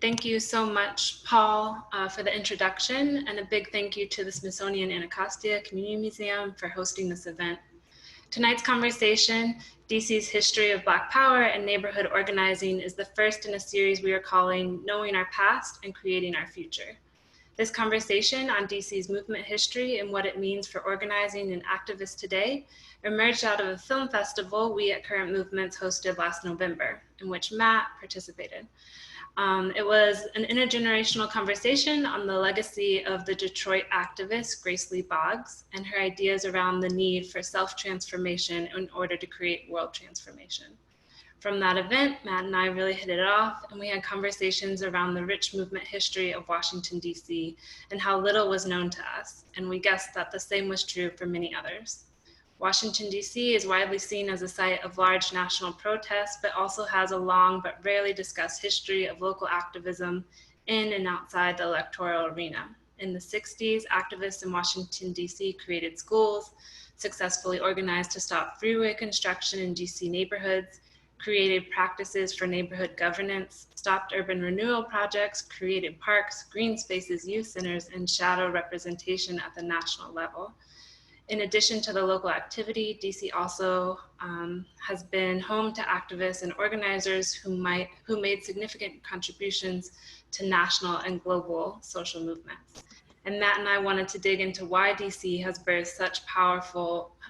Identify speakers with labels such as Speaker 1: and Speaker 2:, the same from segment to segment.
Speaker 1: Thank you so much, Paul, for the introduction, and a big thank you to the Smithsonian Anacostia Community Museum for hosting this event. Tonight's conversation, DC's History of Black Power and Neighborhood Organizing, is the first in a series we are calling Knowing Our Past and Creating Our Future. This conversation on DC's movement history and what it means for organizing and activists today emerged out of a film festival we at Current Movements hosted last November, in which Matt participated. It was an intergenerational conversation on the legacy of the Detroit activist Grace Lee Boggs and her ideas around the need for self-transformation in order to create world transformation. From that event, Matt and I really hit it off, and we had conversations around the rich movement history of Washington, D.C., and how little was known to us, and we guessed that the same was true for many others. Washington, D.C. is widely seen as a site of large national protests, but also has a long but rarely discussed history of local activism in and outside the electoral arena. In the 60s, activists in Washington, D.C. created schools, successfully organized to stop freeway construction in D.C. neighborhoods, created practices for neighborhood governance, stopped urban renewal projects, created parks, green spaces, youth centers, and shadow representation at the national level. In addition to the local activity, DC also has been home to activists and organizers who made significant contributions to national and global social movements. And Matt and I wanted to dig into why DC has birthed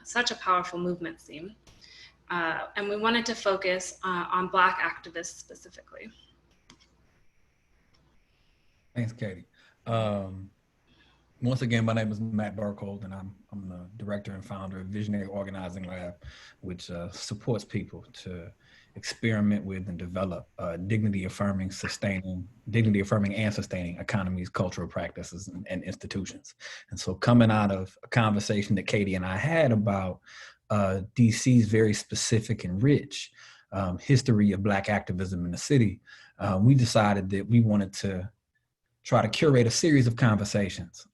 Speaker 1: such a powerful movement theme. And we wanted to focus on Black activists specifically.
Speaker 2: Thanks, Katie. Once again, my name is Matt Birkhold, and I'm the director and founder of Visionary Organizing Lab, which supports people to experiment with and develop dignity-affirming and sustaining economies, cultural practices, and institutions. And so coming out of a conversation that Katie and I had about DC's very specific and rich history of Black activism in the city, we decided that we wanted to try to curate a series of conversations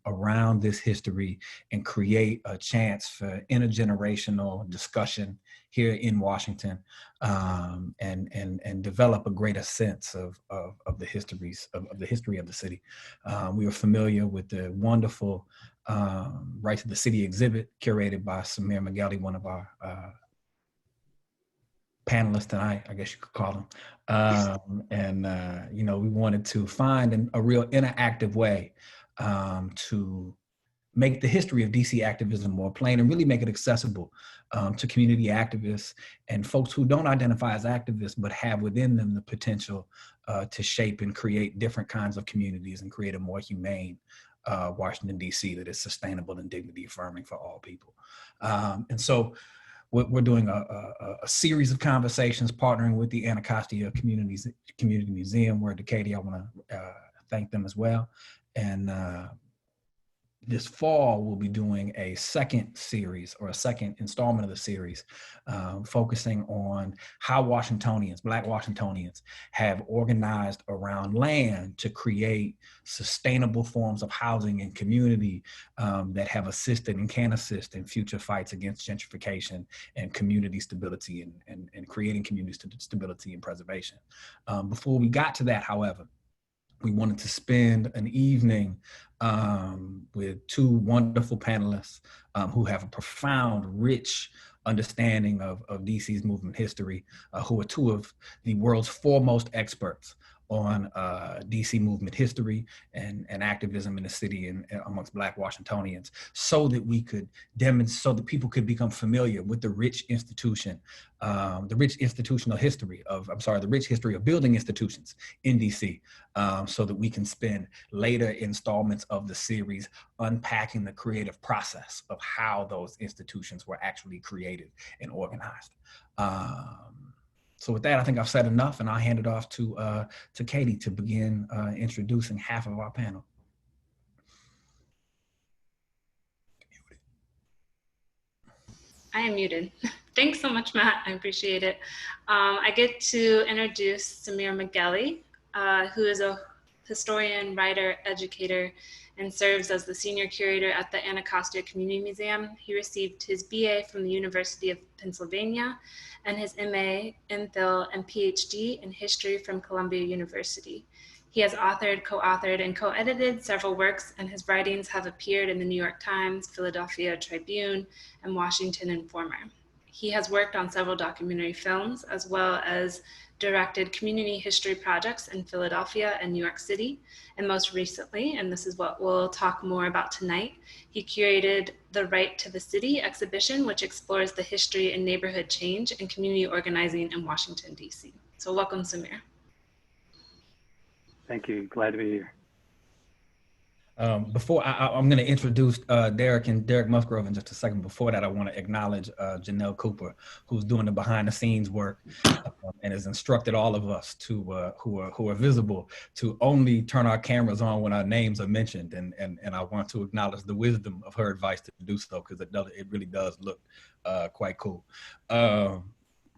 Speaker 2: around this history and create a chance for intergenerational discussion here in Washington, and develop a greater sense of the history of the city. We were familiar with the wonderful Right to the City exhibit curated by Samir Meghelli, one of our panelists tonight, I guess you could call them. We wanted to find a real interactive way to make the history of DC activism more plain and really make it accessible to community activists and folks who don't identify as activists, but have within them the potential to shape and create different kinds of communities and create a more humane Washington, DC that is sustainable and dignity affirming for all people. And so we're doing a series of conversations partnering with the Anacostia Community Museum, where Katie, I want to thank them as well. And this fall, we'll be doing a second series or a second installment of the series, focusing on how Black Washingtonians have organized around land to create sustainable forms of housing and community that have assisted and can assist in future fights against gentrification and community stability and creating community stability and preservation. Before we got to that, however, we wanted to spend an evening with two wonderful panelists who have a profound, rich understanding of DC's movement history, who are two of the world's foremost experts on DC movement history and activism in the city and amongst Black Washingtonians, so that we could demonstrate, so that people could become familiar with the rich rich history of building institutions in DC, so that we can spend later installments of the series unpacking the creative process of how those institutions were actually created and organized. So with that, I think I've said enough, and I'll hand it off to Katie to begin introducing half of our panel.
Speaker 1: I am muted. Thanks so much, Matt. I appreciate it. I get to introduce Samir Meghelli, who is a historian, writer, educator, and serves as the senior curator at the Anacostia Community Museum. He received his BA from the University of Pennsylvania and his MA, MPhil, and PhD in history from Columbia University. He has authored, co-authored, and co-edited several works, and his writings have appeared in the New York Times, Philadelphia Tribune, and Washington Informer. He has worked on several documentary films, as well as directed community history projects in Philadelphia and New York City. And most recently, and this is what we'll talk more about tonight, he curated the Right to the City exhibition, which explores the history and neighborhood change and community organizing in Washington, D.C. So welcome, Samir.
Speaker 3: Thank you, glad to be here.
Speaker 2: Before I'm going to introduce Derek and Derek Musgrove in just a second. Before that, I want to acknowledge Janelle Cooper, who's doing the behind-the-scenes work and has instructed all of us to who are visible to only turn our cameras on when our names are mentioned. And I want to acknowledge the wisdom of her advice to do so, because it really does look quite cool.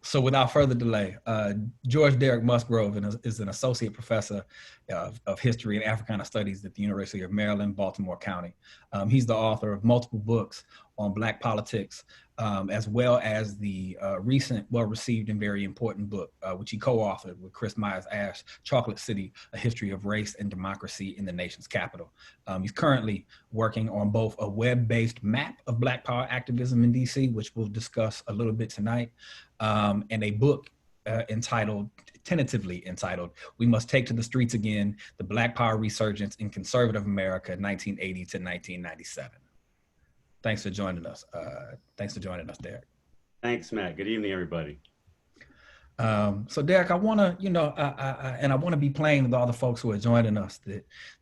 Speaker 2: So without further delay, George Derek Musgrove is an associate professor of history and Africana studies at the University of Maryland-Baltimore County. He's the author of multiple books on Black politics, as well as the recent, well-received and very important book, which he co-authored with Chris Myers-Ash, Chocolate City, A History of Race and Democracy in the Nation's Capital. He's currently working on both a web-based map of Black power activism in DC, which we'll discuss a little bit tonight, and a book tentatively entitled, We Must Take to the Streets Again, The Black Power Resurgence in Conservative America, 1980 to 1997. Thanks for joining us. Derek.
Speaker 4: Thanks, Matt. Good evening, everybody.
Speaker 2: So Derek, I want to, and I want to be plain with all the folks who are joining us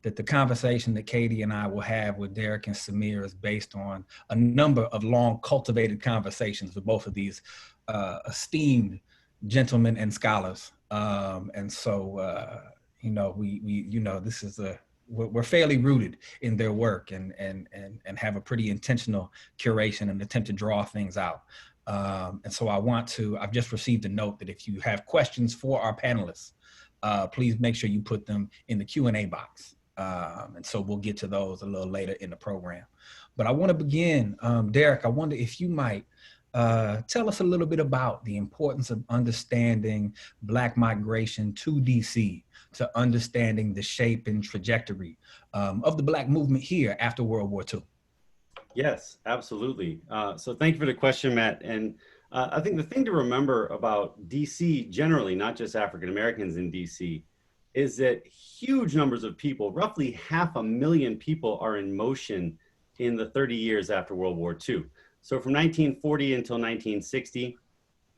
Speaker 2: that the conversation that Katie and I will have with Derek and Samir is based on a number of long cultivated conversations with both of these esteemed gentlemen and scholars. And so, this is we're fairly rooted in their work and have a pretty intentional curation and attempt to draw things out. And so I've just received a note that if you have questions for our panelists, please make sure you put them in the Q&A box. And so we'll get to those a little later in the program. But I want to begin, Derek, I wonder if you might tell us a little bit about the importance of understanding Black migration to DC, to understanding the shape and trajectory of the Black movement here after World War II.
Speaker 4: Yes, absolutely. So thank you for the question, Matt. And I think the thing to remember about DC generally, not just African Americans in DC, is that huge numbers of people, roughly 500,000 people, are in motion in the 30 years after World War II. So from 1940 until 1960,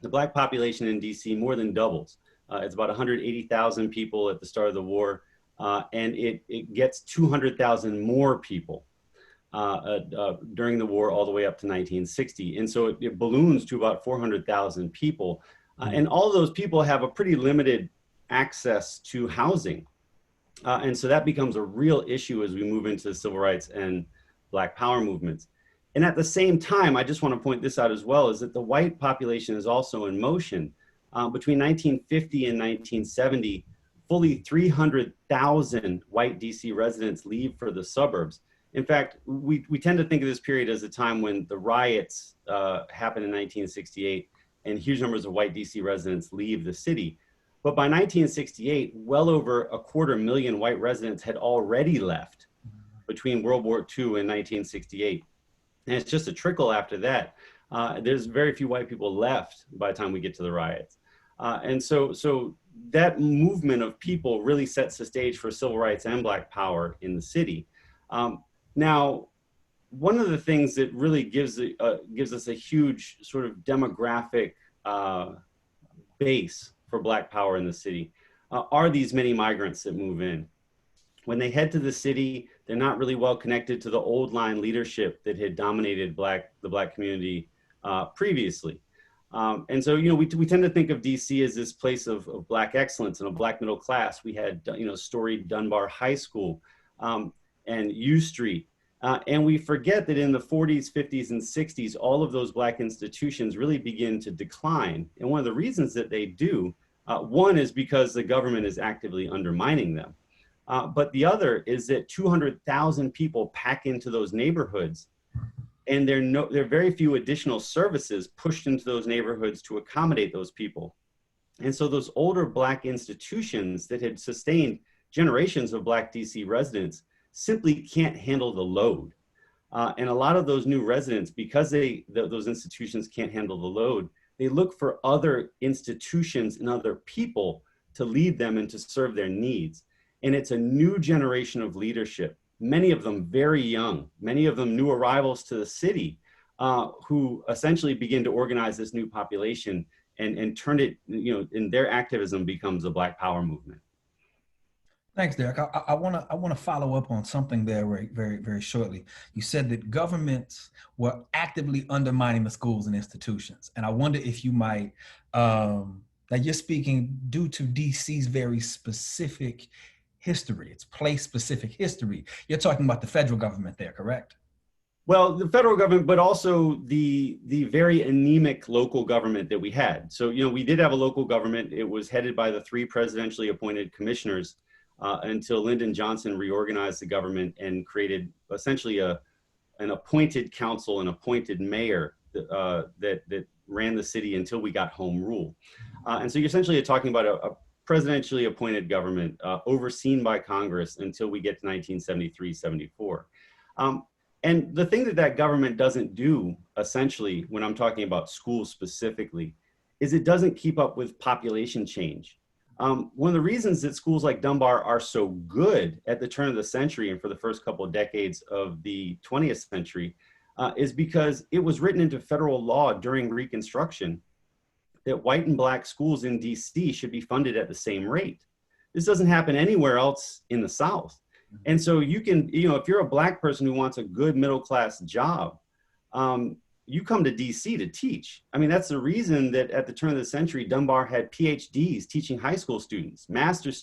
Speaker 4: the Black population in DC more than doubles. It's about 180,000 people at the start of the war, and it gets 200,000 more people during the war all the way up to 1960. And so it balloons to about 400,000 people. And all of those people have a pretty limited access to housing. And so that becomes a real issue as we move into the civil rights and Black power movements. And at the same time, I just want to point this out as well, is that the white population is also in motion. Between 1950 and 1970, fully 300,000 white DC residents leave for the suburbs. In fact, we tend to think of this period as a time when the riots happened in 1968 and huge numbers of white DC residents leave the city. But by 1968, well over 250,000 white residents had already left between World War II and 1968. And it's just a trickle after that. There's very few white people left by the time we get to the riots. And so that movement of people really sets the stage for civil rights and Black power in the city. Now, one of the things that really gives us a huge sort of demographic base for Black power in the city are these many migrants that move in. When they head to the city, they're not really well connected to the old line leadership that had dominated the Black community previously. And so, we tend to think of DC as this place of Black excellence and a Black middle class. We had, storied Dunbar High School and U Street. And we forget that in the 40s, 50s, and 60s, all of those Black institutions really begin to decline. And one of the reasons that they do, one is because the government is actively undermining them. But the other is that 200,000 people pack into those neighborhoods, and there are very few additional services pushed into those neighborhoods to accommodate those people. And so those older Black institutions that had sustained generations of Black DC residents simply can't handle the load. And a lot of those new residents, because those institutions can't handle the load, they look for other institutions and other people to lead them and to serve their needs. And it's a new generation of leadership, many of them very young, many of them new arrivals to the city, who essentially begin to organize this new population and turn it, and their activism becomes a Black Power movement.
Speaker 2: Thanks, Derek. I want to follow up on something there very, very shortly. You said that governments were actively undermining the schools and institutions. And I wonder if you might, that you're speaking due to DC's very specific history, its place-specific history. You're talking about the federal government there, correct?
Speaker 4: Well, the federal government, but also the very anemic local government that we had. So, we did have a local government. It was headed by the 3 presidentially appointed commissioners until Lyndon Johnson reorganized the government and created essentially an appointed council, an appointed mayor that ran the city until we got home rule. And so you're essentially talking about a presidentially appointed government overseen by Congress until we get to 1973-74. And the thing that government doesn't do, essentially, when I'm talking about schools specifically, is it doesn't keep up with population change. One of the reasons that schools like Dunbar are so good at the turn of the century and for the first couple of decades of the 20th century is because it was written into federal law during Reconstruction that white and Black schools in DC should be funded at the same rate. This doesn't happen anywhere else in the South. And so you can, if you're a Black person who wants a good middle-class job, you come to DC to teach. I mean, that's the reason that at the turn of the century, Dunbar had PhDs teaching high school students, master's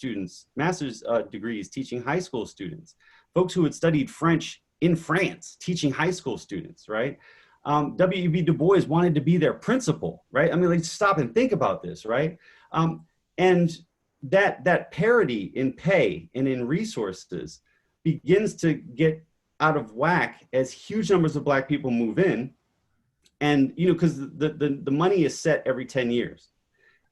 Speaker 4: degrees teaching high school students, folks who had studied French in France teaching high school students, right? W.E.B. Du Bois wanted to be their principal, right? I mean, let's stop and think about this, right? And that parity in pay and in resources begins to get out of whack as huge numbers of Black people move in. And, because the money is set every 10 years.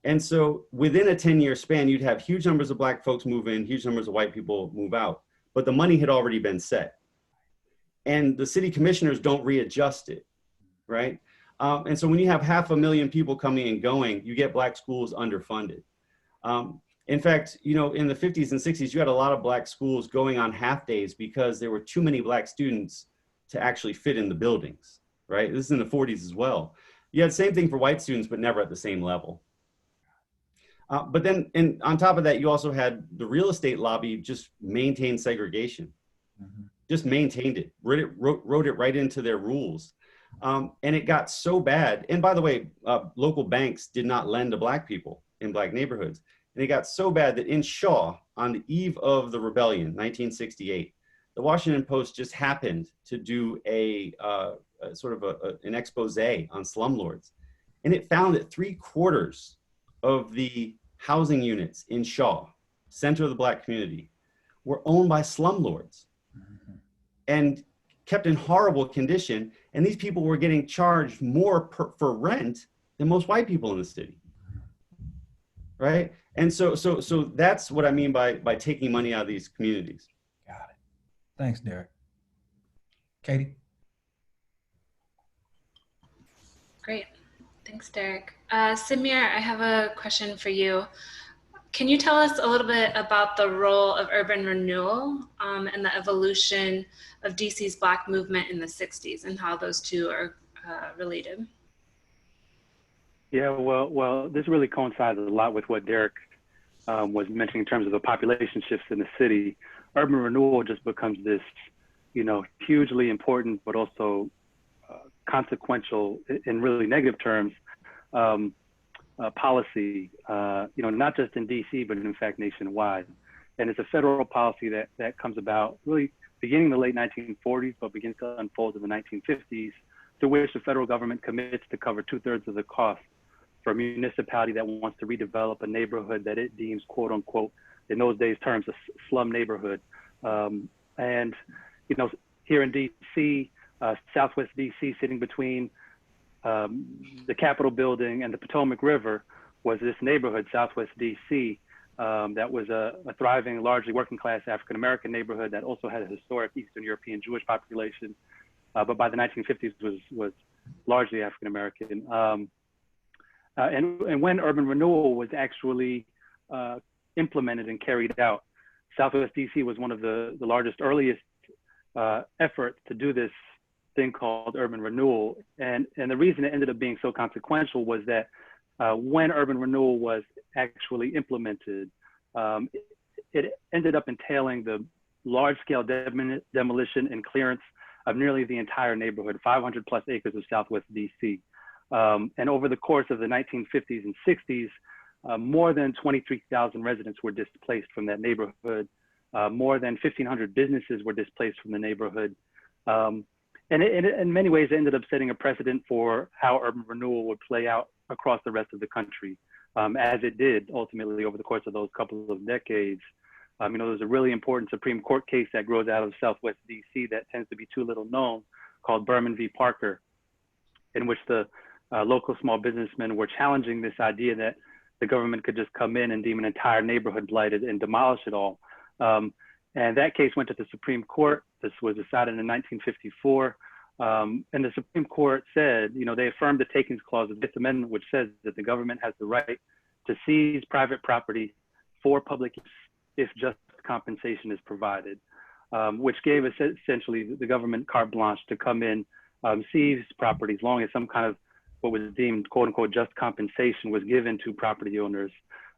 Speaker 4: And so within a 10-year span, you'd have huge numbers of Black folks move in, huge numbers of white people move out, but the money had already been set. And the city commissioners don't readjust it, right? And so when you have 500,000 people coming and going, you get Black schools underfunded. In fact, in the 50s and 60s, you had a lot of Black schools going on half days because there were too many Black students to actually fit in the buildings. Right? This is in the 40s as well. You had the same thing for white students, but never at the same level. But then on top of that, you also had the real estate lobby just maintain segregation, just maintained it, wrote it right into their rules. And it got so bad. And by the way, local banks did not lend to Black people in Black neighborhoods. And it got so bad that in Shaw, on the eve of the rebellion, 1968, the Washington Post just happened to do an expose on slumlords. And it found that 3/4 of the housing units in Shaw, center of the Black community, were owned by slumlords and kept in horrible condition. And these people were getting charged more for rent than most white people in the city. Right? And so that's what I mean by taking money out of these communities.
Speaker 2: Got it. Thanks, Derek. Katie?
Speaker 1: Great. Thanks, Derek. Samir, I have a question for you. Can you tell us a little bit about the role of urban renewal and the evolution of DC's Black movement in the 60s and how those two are related?
Speaker 3: Yeah, well, this really coincides a lot with what Derek was mentioning in terms of the population shifts in the city. Urban renewal just becomes this, hugely important, but also consequential in really negative terms policy, not just in DC, but in fact nationwide. And it's a federal policy that comes about really beginning in the late 1940s, but begins to unfold in the 1950s, to which the federal government commits to cover 2/3 of the cost for a municipality that wants to redevelop a neighborhood that it deems, quote unquote, in those days terms, a slum neighborhood. And, you know, here in DC, Southwest DC, sitting between the Capitol building and the Potomac River, was this neighborhood, Southwest DC, that was a thriving, largely working class African-American neighborhood that also had a historic Eastern European Jewish population, but by the 1950s was largely African-American. And when urban renewal was actually implemented and carried out, Southwest DC was one of the largest, earliest efforts to do this thing called urban renewal. And the reason it ended up being so consequential was that when urban renewal was actually implemented, it ended up entailing the large-scale demolition and clearance of nearly the entire neighborhood, 500 plus acres of Southwest DC. And over the course of the 1950s and 60s, more than 23,000 residents were displaced from that neighborhood. More than 1,500 businesses were displaced from the neighborhood. And in many ways, it ended up setting a precedent for how urban renewal would play out across the rest of the country, as it did ultimately over the course of those couple of decades. You know, there's a really important Supreme Court case that grows out of Southwest DC that tends to be too little known, called Berman v. Parker, in which the local small businessmen were challenging this idea that the government could just come in and deem an entire neighborhood blighted and demolish it all. And that case went to the Supreme Court. This was decided in 1954. And the Supreme Court said, you know, they affirmed the Takings Clause of this amendment, which says that the government has the right to seize private property for public use if just compensation is provided, which gave us essentially the government carte blanche to come in, seize property as long as some kind of what was deemed quote unquote just compensation was given to property owners,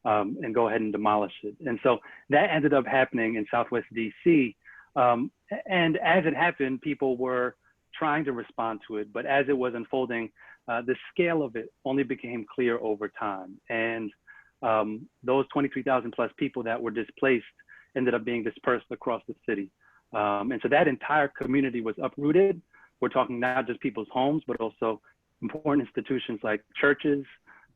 Speaker 3: and go ahead and demolish it. And so that ended up happening in Southwest DC. And as it happened, people were trying to respond to it, but as it was unfolding, the scale of it only became clear over time. And those 23,000 plus people that were displaced ended up being dispersed across the city. And so that entire community was uprooted. We're talking not just people's homes, but also important institutions like churches.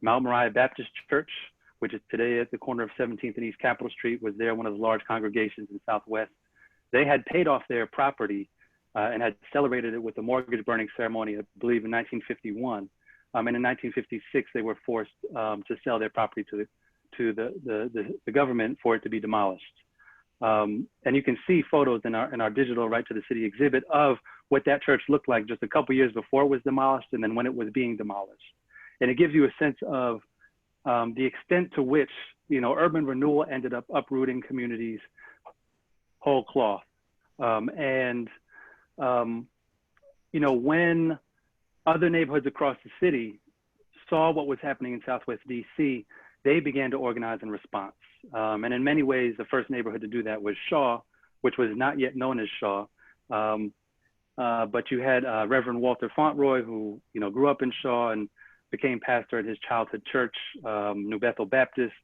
Speaker 3: Mount Moriah Baptist Church, which is today at the corner of 17th and East Capitol Street, was there, one of the large congregations in Southwest. They had paid off their property and had celebrated it with a mortgage burning ceremony, I believe in 1951. And in 1956, they were forced to sell their property to the government for it to be demolished. And you can see photos in our digital Right to the City exhibit of what that church looked like just a couple years before it was demolished and then when it was being demolished. And it gives you a sense of the extent to which, you know, urban renewal ended up uprooting communities whole cloth. You know, when other neighborhoods across the city saw what was happening in Southwest DC, they began to organize in response. And in many ways, the first neighborhood to do that was Shaw, which was not yet known as Shaw. But you had Reverend Walter Fauntleroy, who, you know, grew up in Shaw and became pastor at his childhood church, New Bethel Baptist,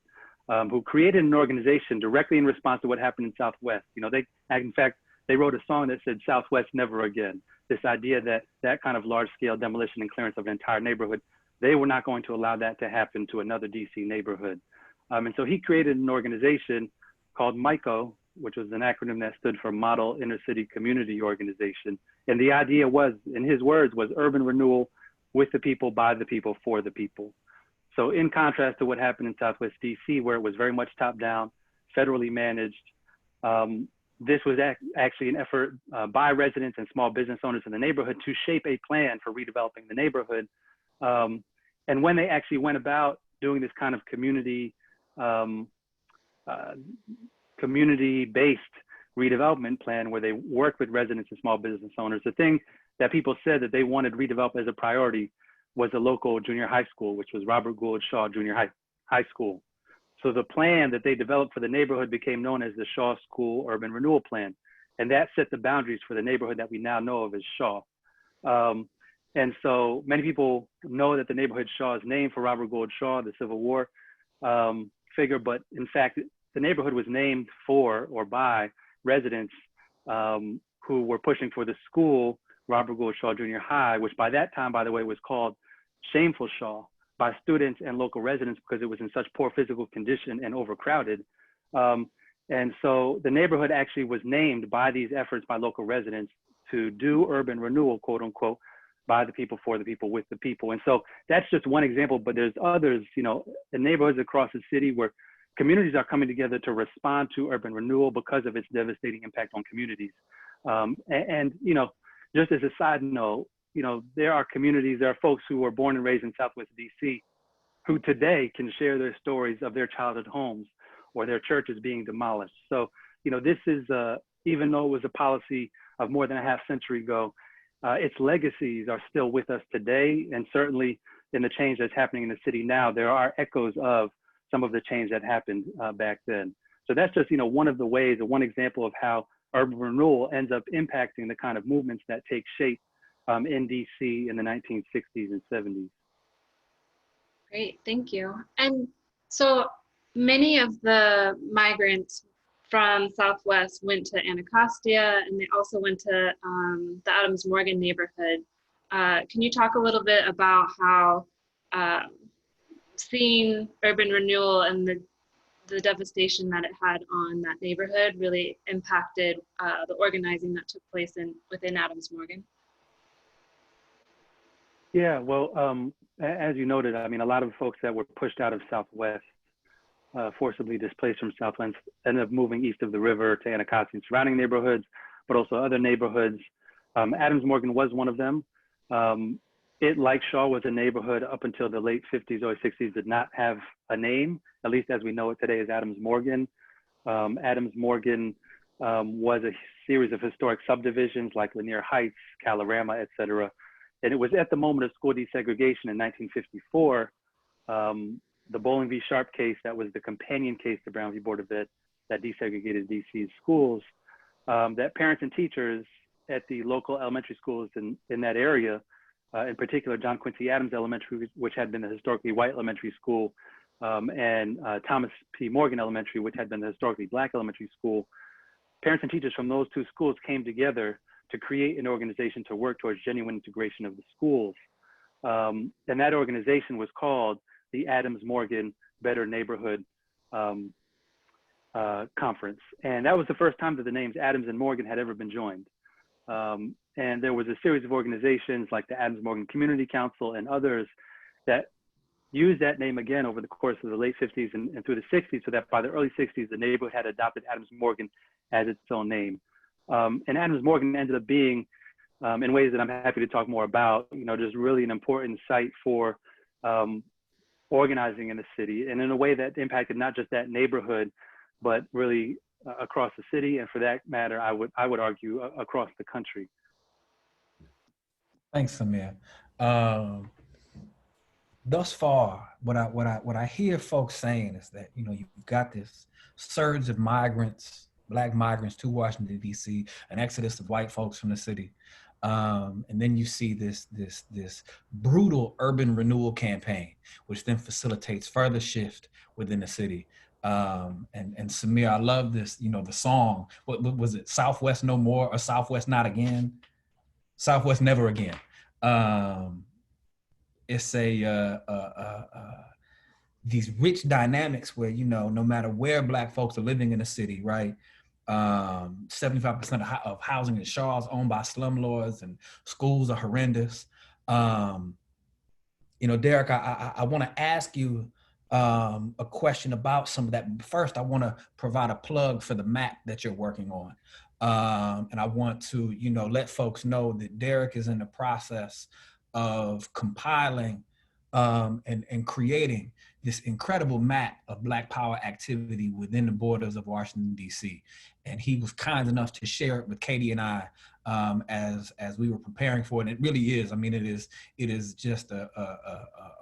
Speaker 3: who created an organization directly in response to what happened in Southwest. You know, in fact, they wrote a song that said, "Southwest Never Again." This idea that that kind of large-scale demolition and clearance of an entire neighborhood, they were not going to allow that to happen to another DC neighborhood. And so he created an organization called MICO, which was an acronym that stood for Model Inner City Community Organization. And the idea was, in his words, was urban renewal with the people, by the people, for the people. So in contrast to what happened in Southwest DC, where it was very much top-down, federally managed, this was actually an effort by residents and small business owners in the neighborhood to shape a plan for redeveloping the neighborhood. And when they actually went about doing this kind of community-based redevelopment plan, where they worked with residents and small business owners, the thing that people said that they wanted redeveloped as a priority was a local junior high school, which was Robert Gould Shaw Junior High School. So the plan that they developed for the neighborhood became known as the Shaw School Urban Renewal Plan. And that set the boundaries for the neighborhood that we now know of as Shaw. And so many people know that the neighborhood Shaw is named for Robert Gould Shaw, the Civil War figure, but in fact, the neighborhood was named for or by residents who were pushing for the school, Robert Gould Shaw Junior High, which by that time, by the way, was called Shameful Shaw by students and local residents because it was in such poor physical condition and overcrowded. And so the neighborhood actually was named by these efforts by local residents to do urban renewal, quote unquote, by the people, for the people, with the people. And so that's just one example, but there's others, you know, in neighborhoods across the city where communities are coming together to respond to urban renewal because of its devastating impact on communities. You know, just as a side note, you know, there are communities, there are folks who were born and raised in Southwest DC who today can share their stories of their childhood homes or their churches being demolished. So, you know, this is, even though it was a policy of more than a half century ago, its legacies are still with us today. And certainly in the change that's happening in the city now, there are echoes of some of the change that happened back then. So that's just, you know, one of the ways, or one example of how urban renewal ends up impacting the kind of movements that take shape in DC in the 1960s and 70s.
Speaker 1: Great, thank you. And so many of the migrants from Southwest went to Anacostia, and they also went to the Adams Morgan neighborhood. Can you talk a little bit about how seeing urban renewal and the devastation that it had on that neighborhood really impacted the organizing that took place within Adams Morgan?
Speaker 3: Yeah, well, as you noted, I mean, a lot of folks that were pushed out of Southwest, forcibly displaced from Southwest, ended up moving east of the river to Anacostia and surrounding neighborhoods, but also other neighborhoods. Adams Morgan was one of them. It, like Shaw, was a neighborhood up until the late 50s, early 60s, did not have a name, at least as we know it today as Adams Morgan. Adams Morgan was a series of historic subdivisions like Lanier Heights, Calorama, et cetera. And it was at the moment of school desegregation in 1954, the Bowling v. Sharp case, that was the companion case to Brown v. Board of Ed that desegregated DC's schools, that parents and teachers at the local elementary schools in that area, in particular John Quincy Adams Elementary, which had been a historically white elementary school, and Thomas P. Morgan Elementary, which had been a historically black elementary school, parents and teachers from those two schools came together to create an organization to work towards genuine integration of the schools. And that organization was called the Adams Morgan Better Neighborhood Conference. And that was the first time that the names Adams and Morgan had ever been joined. And there was a series of organizations like the Adams Morgan Community Council and others that used that name again over the course of the late 50s and through the 60s, so that by the early 60s, the neighborhood had adopted Adams Morgan as its own name. And Adams Morgan ended up being, in ways that I'm happy to talk more about, you know, just really an important site for organizing in the city, and in a way that impacted not just that neighborhood, but really across the city, and for that matter, I would argue across the country.
Speaker 2: Thanks, Samir. Thus far, what I hear folks saying is that, you know, you've got this surge of migrants, Black migrants to Washington, D.C., an exodus of white folks from the city. And then you see this brutal urban renewal campaign, which then facilitates further shift within the city. And Samir, I love this, you know, the song, what was it, Southwest No More or Southwest Not Again? Southwest Never Again. It's these rich dynamics where, you know, no matter where Black folks are living in the city, right? 75% of housing in Shaw is owned by slumlords, and schools are horrendous. You know, Derek, I want to ask you a question about some of that. First, I want to provide a plug for the map that you're working on. And I want to, you know, let folks know that Derek is in the process of compiling and creating this incredible map of Black Power activity within the borders of Washington, D.C. And he was kind enough to share it with Katie and I as we were preparing for it. And it really is, I mean, it is just a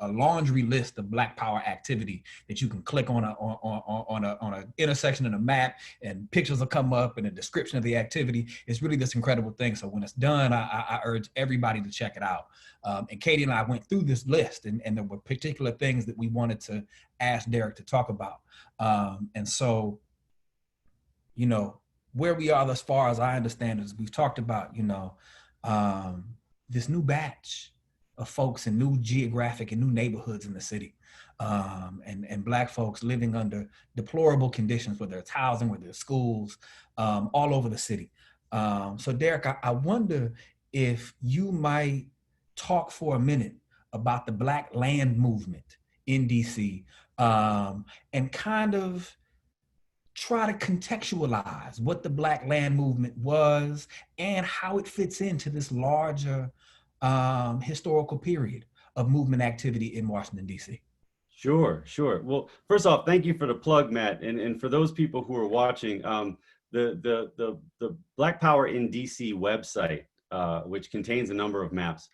Speaker 2: laundry list of Black Power activity that you can click on a intersection in a map, and pictures will come up and a description of the activity. It's really this incredible thing. So when it's done, I urge everybody to check it out. And Katie and I went through this list, and there were particular things that we wanted to ask Derek to talk about. And so, you know, where we are thus far, as I understand it, is we've talked about, you know, this new batch of folks in new geographic and new neighborhoods in the city. and Black folks living under deplorable conditions, whether it's housing, whether it's schools, all over the city. So Derek, I wonder if you might talk for a minute about the Black land movement in DC, and kind of try to contextualize what the Black land movement was and how it fits into this larger historical period of movement activity in Washington, D.C.
Speaker 4: Sure, sure. Well, first off, thank you for the plug, Matt. And for those people who are watching, the Black Power in DC website, which contains a number of maps,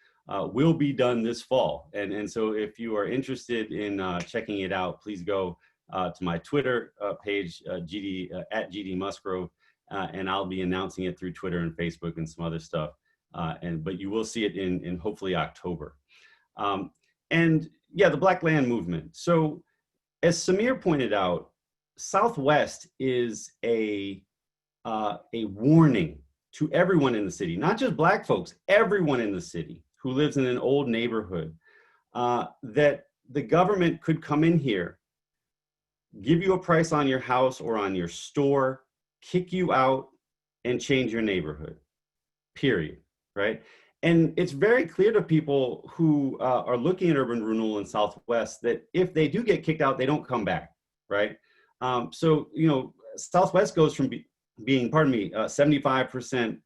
Speaker 4: will be done this fall. And so if you are interested in checking it out, please go to my Twitter page, at GD Musgrove, and I'll be announcing it through Twitter and Facebook and some other stuff. But you will see it in hopefully October. And yeah, the Black land movement. So as Samir pointed out, Southwest is a warning to everyone in the city, not just Black folks, everyone in the city who lives in an old neighborhood, that the government could come in here, give you a price on your house or on your store, kick you out, and change your neighborhood, period, right? And it's very clear to people who are looking at urban renewal in Southwest that if they do get kicked out, they don't come back, right? So, you know, Southwest goes from being, 75%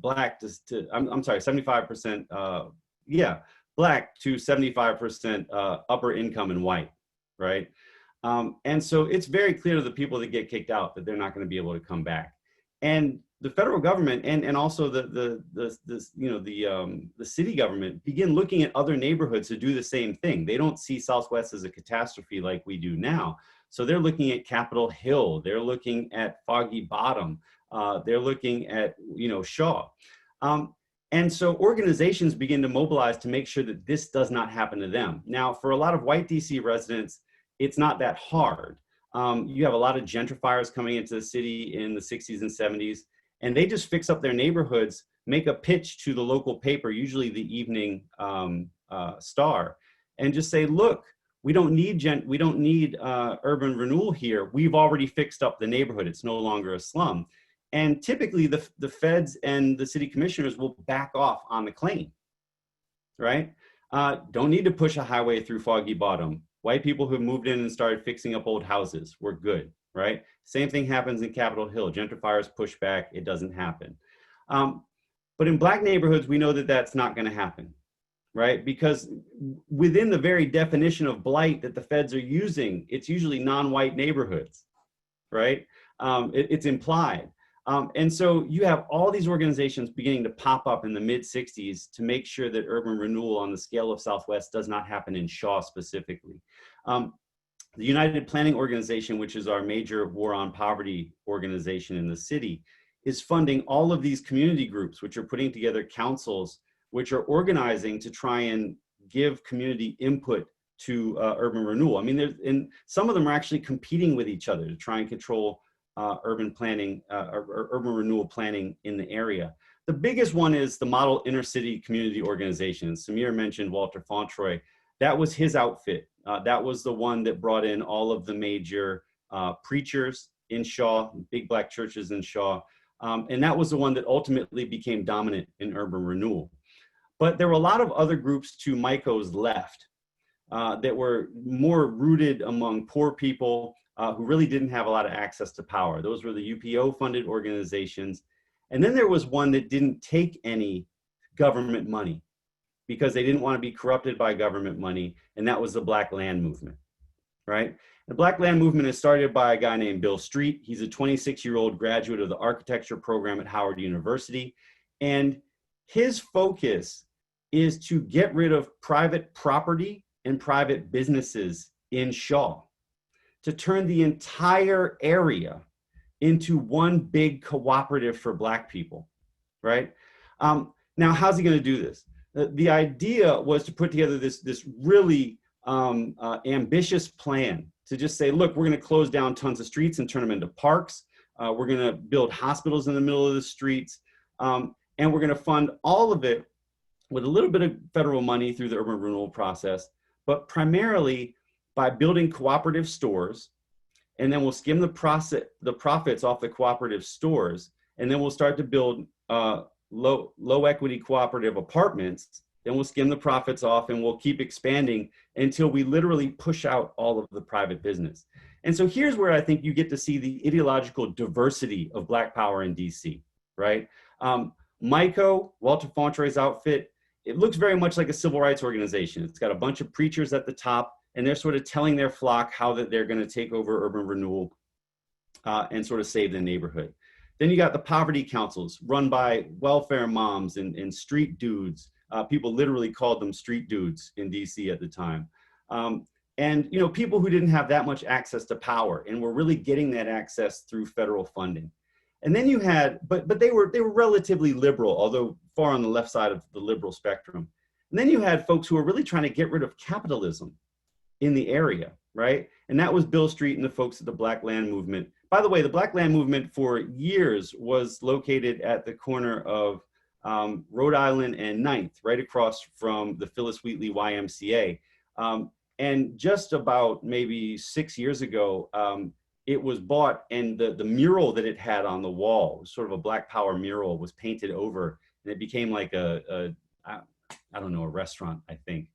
Speaker 4: Black to I'm sorry, 75%, Black to 75% upper income and white, right? And so it's very clear to the people that get kicked out that they're not going to be able to come back. And the federal government and also the city government begin looking at other neighborhoods to do the same thing. They don't see Southwest as a catastrophe like we do now. So they're looking at Capitol Hill. They're looking at Foggy Bottom. They're looking at, Shaw. And so organizations begin to mobilize to make sure that this does not happen to them. Now, for a lot of white DC residents, it's not that hard. You have a lot of gentrifiers coming into the city in the 60s and 70s, and they just fix up their neighborhoods, make a pitch to the local paper, usually the Evening Star, and just say, look, we don't need urban renewal here. We've already fixed up the neighborhood. It's no longer a slum. And typically the feds and the city commissioners will back off on the claim, right? Don't need to push a highway through Foggy Bottom. White people who moved in and started fixing up old houses, we're good, right? Same thing happens in Capitol Hill. Gentrifiers push back, it doesn't happen. But in Black neighborhoods, we know that that's not gonna happen, right? Because within the very definition of blight that the feds are using, it's usually non-white neighborhoods, right? It's implied. And so you have all these organizations beginning to pop up in the mid-60s to make sure that urban renewal on the scale of Southwest does not happen in Shaw specifically. The United Planning Organization, which is our major war on poverty organization in the city, is funding all of these community groups, which are putting together councils, which are organizing to try and give community input to urban renewal. I mean, and some of them are actually competing with each other to try and control urban planning or urban renewal planning in the area. The biggest one is the Model Intercity Community Organization. Samir mentioned Walter Fauntroy. That was his outfit. That was the one that brought in all of the major preachers in Shaw, big Black churches in Shaw. And that was the one that ultimately became dominant in urban renewal. But there were a lot of other groups to Michael's left that were more rooted among poor people who really didn't have a lot of access to power. Those were the UPO-funded organizations. And then there was one that didn't take any government money because they didn't want to be corrupted by government money, and that was the Black Land Movement, right? The Black Land Movement is started by a guy named Bill Street. He's a 26-year-old graduate of the architecture program at Howard University, and his focus is to get rid of private property and private businesses in Shaw, to turn the entire area into one big cooperative for Black people, right? Now, how's he gonna do this? The idea was to put together this really ambitious plan to just say, look, we're gonna close down tons of streets and turn them into parks. We're gonna build hospitals in the middle of the streets. And we're gonna fund all of it with a little bit of federal money through the urban renewal process, but primarily by building cooperative stores, and then we'll skim the profits off the cooperative stores, and then we'll start to build low equity cooperative apartments. Then we'll skim the profits off, and we'll keep expanding until we literally push out all of the private business. And so here's where I think you get to see the ideological diversity of Black power in DC, right? MICO, Walter Fontre's outfit, it looks very much like a civil rights organization. It's got a bunch of preachers at the top, and they're sort of telling their flock how that they're going to take over urban renewal and sort of save the neighborhood. Then you got the poverty councils run by welfare moms and street dudes. People literally called them street dudes in DC at the time. And you know, people who didn't have that much access to power and were really getting that access through federal funding. And then you had, but they were relatively liberal, although far on the left side of the liberal spectrum. And then you had folks who were really trying to get rid of capitalism in the area, right? And that was Bill Street and the folks at the Black Land Movement. By the way, the Black Land Movement for years was located at the corner of Rhode Island and 9th, right across from the Phyllis Wheatley YMCA. And just about maybe 6 years ago, it was bought, and the mural that it had on the wall, sort of a Black Power mural, was painted over, and it became like I don't know, a restaurant, I think.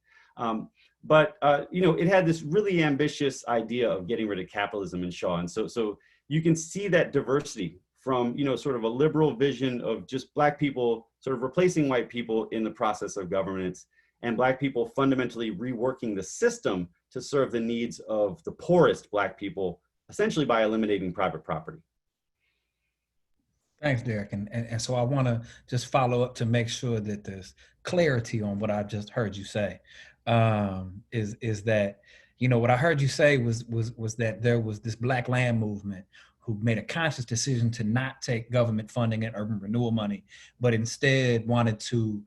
Speaker 4: But you know, it had this really ambitious idea of getting rid of capitalism in Shaw. And so you can see that diversity from, you know, sort of a liberal vision of just Black people sort of replacing white people in the process of governance, and Black people fundamentally reworking the system to serve the needs of the poorest Black people, essentially by eliminating private property.
Speaker 2: Thanks, Derek. And so I want to just follow up to make sure that there's clarity on what I just heard you say. Is that, you know, what I heard you say was that there was this Black Land Movement who made a conscious decision to not take government funding and urban renewal money, but instead wanted to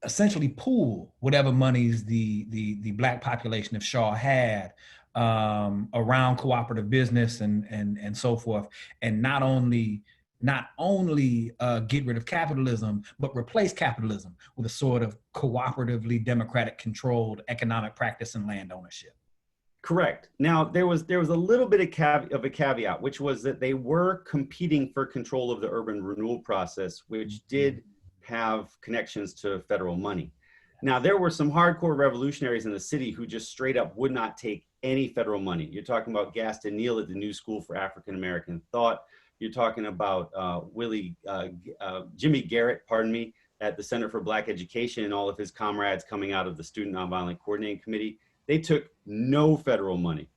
Speaker 2: essentially pool whatever monies the Black population of Shaw had around cooperative business and so forth, and not only get rid of capitalism, but replace capitalism with a sort of cooperatively democratic controlled economic practice and land ownership.
Speaker 4: Correct. Now, there was a little bit of a caveat, which was that they were competing for control of the urban renewal process, which did have connections to federal money. Now, there were some hardcore revolutionaries in the city who just straight up would not take any federal money. You're talking about Gaston Neal at the New School for African American Thought. You're talking about Jimmy Garrett, at the Center for Black Education, and all of his comrades coming out of the Student Nonviolent Coordinating Committee. They took no federal money.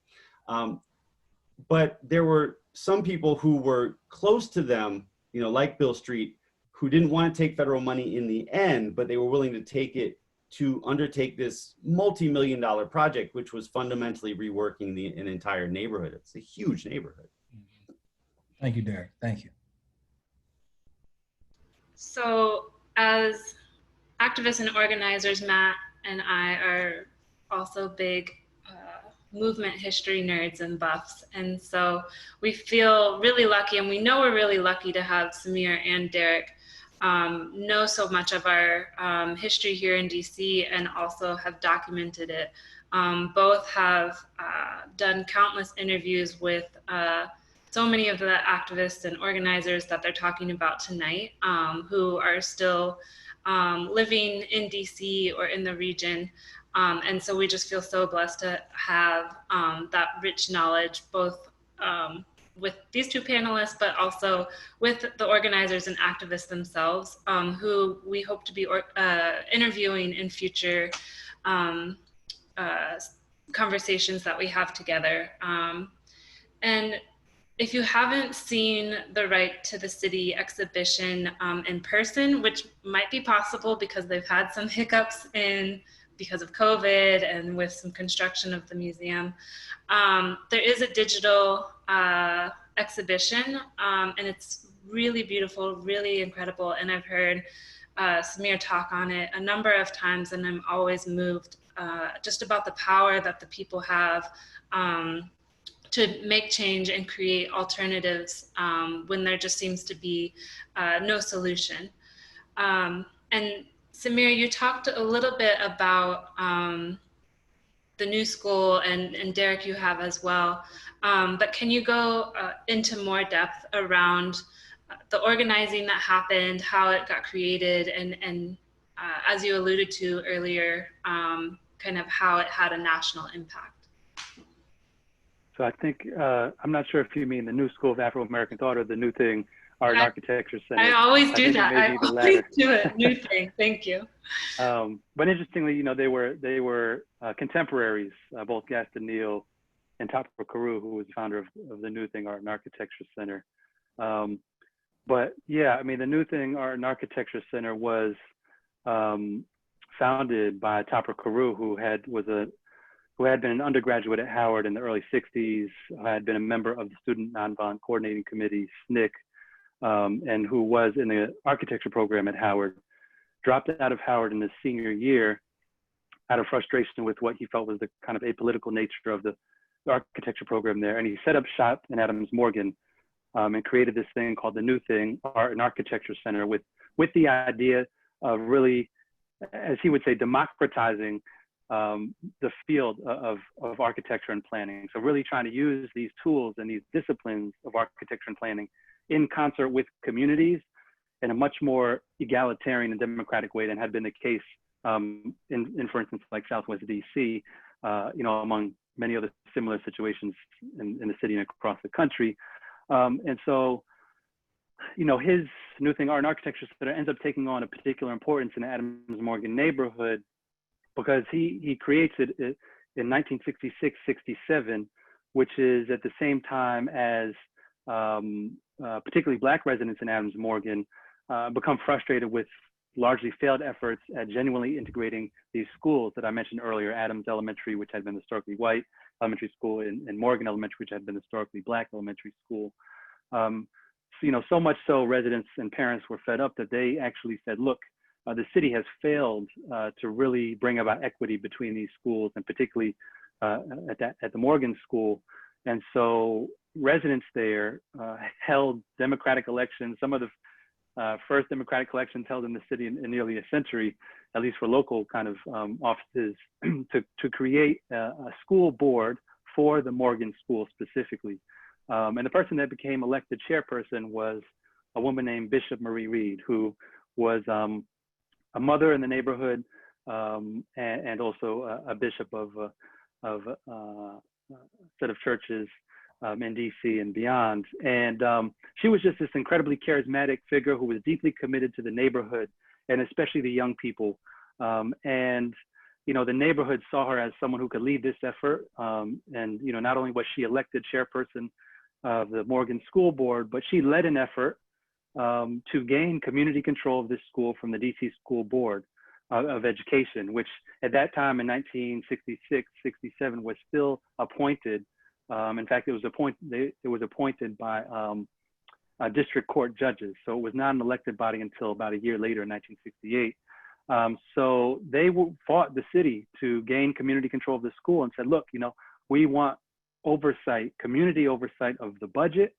Speaker 4: But there were some people who were close to them, you know, like Bill Street, who didn't want to take federal money in the end, but they were willing to take it to undertake this multi-million-dollar project, which was fundamentally reworking an entire neighborhood. It's a huge neighborhood.
Speaker 2: Thank you, Derek. Thank you.
Speaker 1: So as activists and organizers, Matt and I are also big movement history nerds and buffs. And so we feel really lucky, and we know we're really lucky to have Samir and Derek know so much of our history here in DC and also have documented it. Both have done countless interviews with so many of the activists and organizers that they're talking about tonight, who are still living in DC or in the region. And so we just feel so blessed to have that rich knowledge, both with these two panelists, but also with the organizers and activists themselves, who we hope to be interviewing in future conversations that we have together. And if you haven't seen the Right to the City exhibition in person, which might be possible because they've had some hiccups because of COVID and with some construction of the museum, there is a digital exhibition, and it's really beautiful, really incredible. And I've heard Samir talk on it a number of times, and I'm always moved just about the power that the people have to make change and create alternatives when there just seems to be no solution. And Samir, you talked a little bit about the new school, and Derek, you have as well. But can you go into more depth around the organizing that happened, how it got created, and as you alluded to earlier, kind of how it had a national impact?
Speaker 3: So I think, I'm not sure if you mean the New School of Afro-American Thought or the New Thing, Art and Architecture Center.
Speaker 1: I always do that. I
Speaker 3: the
Speaker 1: always
Speaker 3: latter.
Speaker 1: do it. New Thing. Thank you.
Speaker 3: But interestingly, you know, they were contemporaries, both Gaston Neal and Topper Carew, who was the founder of the New Thing Art and Architecture Center. But yeah, I mean, the New Thing Art and Architecture Center was founded by Topper Carew, who had been an undergraduate at Howard in the early 60s, had been a member of the Student Nonviolent Coordinating Committee, SNCC, and who was in the architecture program at Howard, dropped out of Howard in his senior year out of frustration with what he felt was the kind of apolitical nature of the architecture program there. And he set up shop in Adams Morgan and created this thing called the New Thing Art and Architecture Center with the idea of really, as he would say, democratizing the field of architecture and planning. So really trying to use these tools and these disciplines of architecture and planning in concert with communities in a much more egalitarian and democratic way than had been the case in for instance, like Southwest DC, you know, among many other similar situations in the city and across the country. And so, you know, his New Thing Art and Architecture Center ends up taking on a particular importance in the Adams Morgan neighborhood because he creates it in 1966-67, which is at the same time as particularly Black residents in Adams Morgan become frustrated with largely failed efforts at genuinely integrating these schools that I mentioned earlier, Adams Elementary, which had been historically white elementary school, and Morgan Elementary, which had been historically Black elementary school. So, you know, so much so residents and parents were fed up that they actually said, look, the city has failed to really bring about equity between these schools, and particularly at the Morgan School. And so residents there held democratic elections, some of the first democratic elections held in the city in nearly a century, at least for local kind of offices, to create a school board for the Morgan School specifically. And the person that became elected chairperson was a woman named Bishop Marie Reed, who was a mother in the neighborhood and also a bishop of a set of churches in DC and beyond. And she was just this incredibly charismatic figure who was deeply committed to the neighborhood and especially the young people. And, you know, the neighborhood saw her as someone who could lead this effort. And, you know, not only was she elected chairperson of the Morgan School Board, but she led an effort to gain community control of this school from the DC School Board of Education, which at that time in 1966-67 was still appointed. In fact, it was appointed by district court judges. So it was not an elected body until about a year later in 1968. So they fought the city to gain community control of the school and said, look, you know, we want oversight, community oversight of the budget,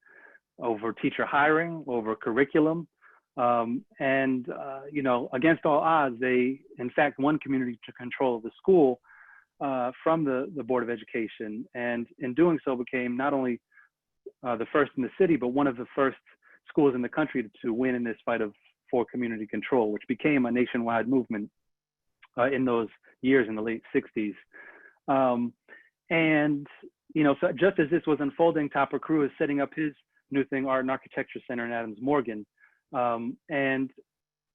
Speaker 3: over teacher hiring, over curriculum. And, you know, against all odds, they, in fact, won community control of the school from the Board of Education. And in doing so became not only the first in the city, but one of the first schools in the country to win in this fight for community control, which became a nationwide movement in those years in the late 60s. And, you know, so just as this was unfolding, Topper Carew is setting up his New Thing Art and Architecture Center in Adams Morgan. And,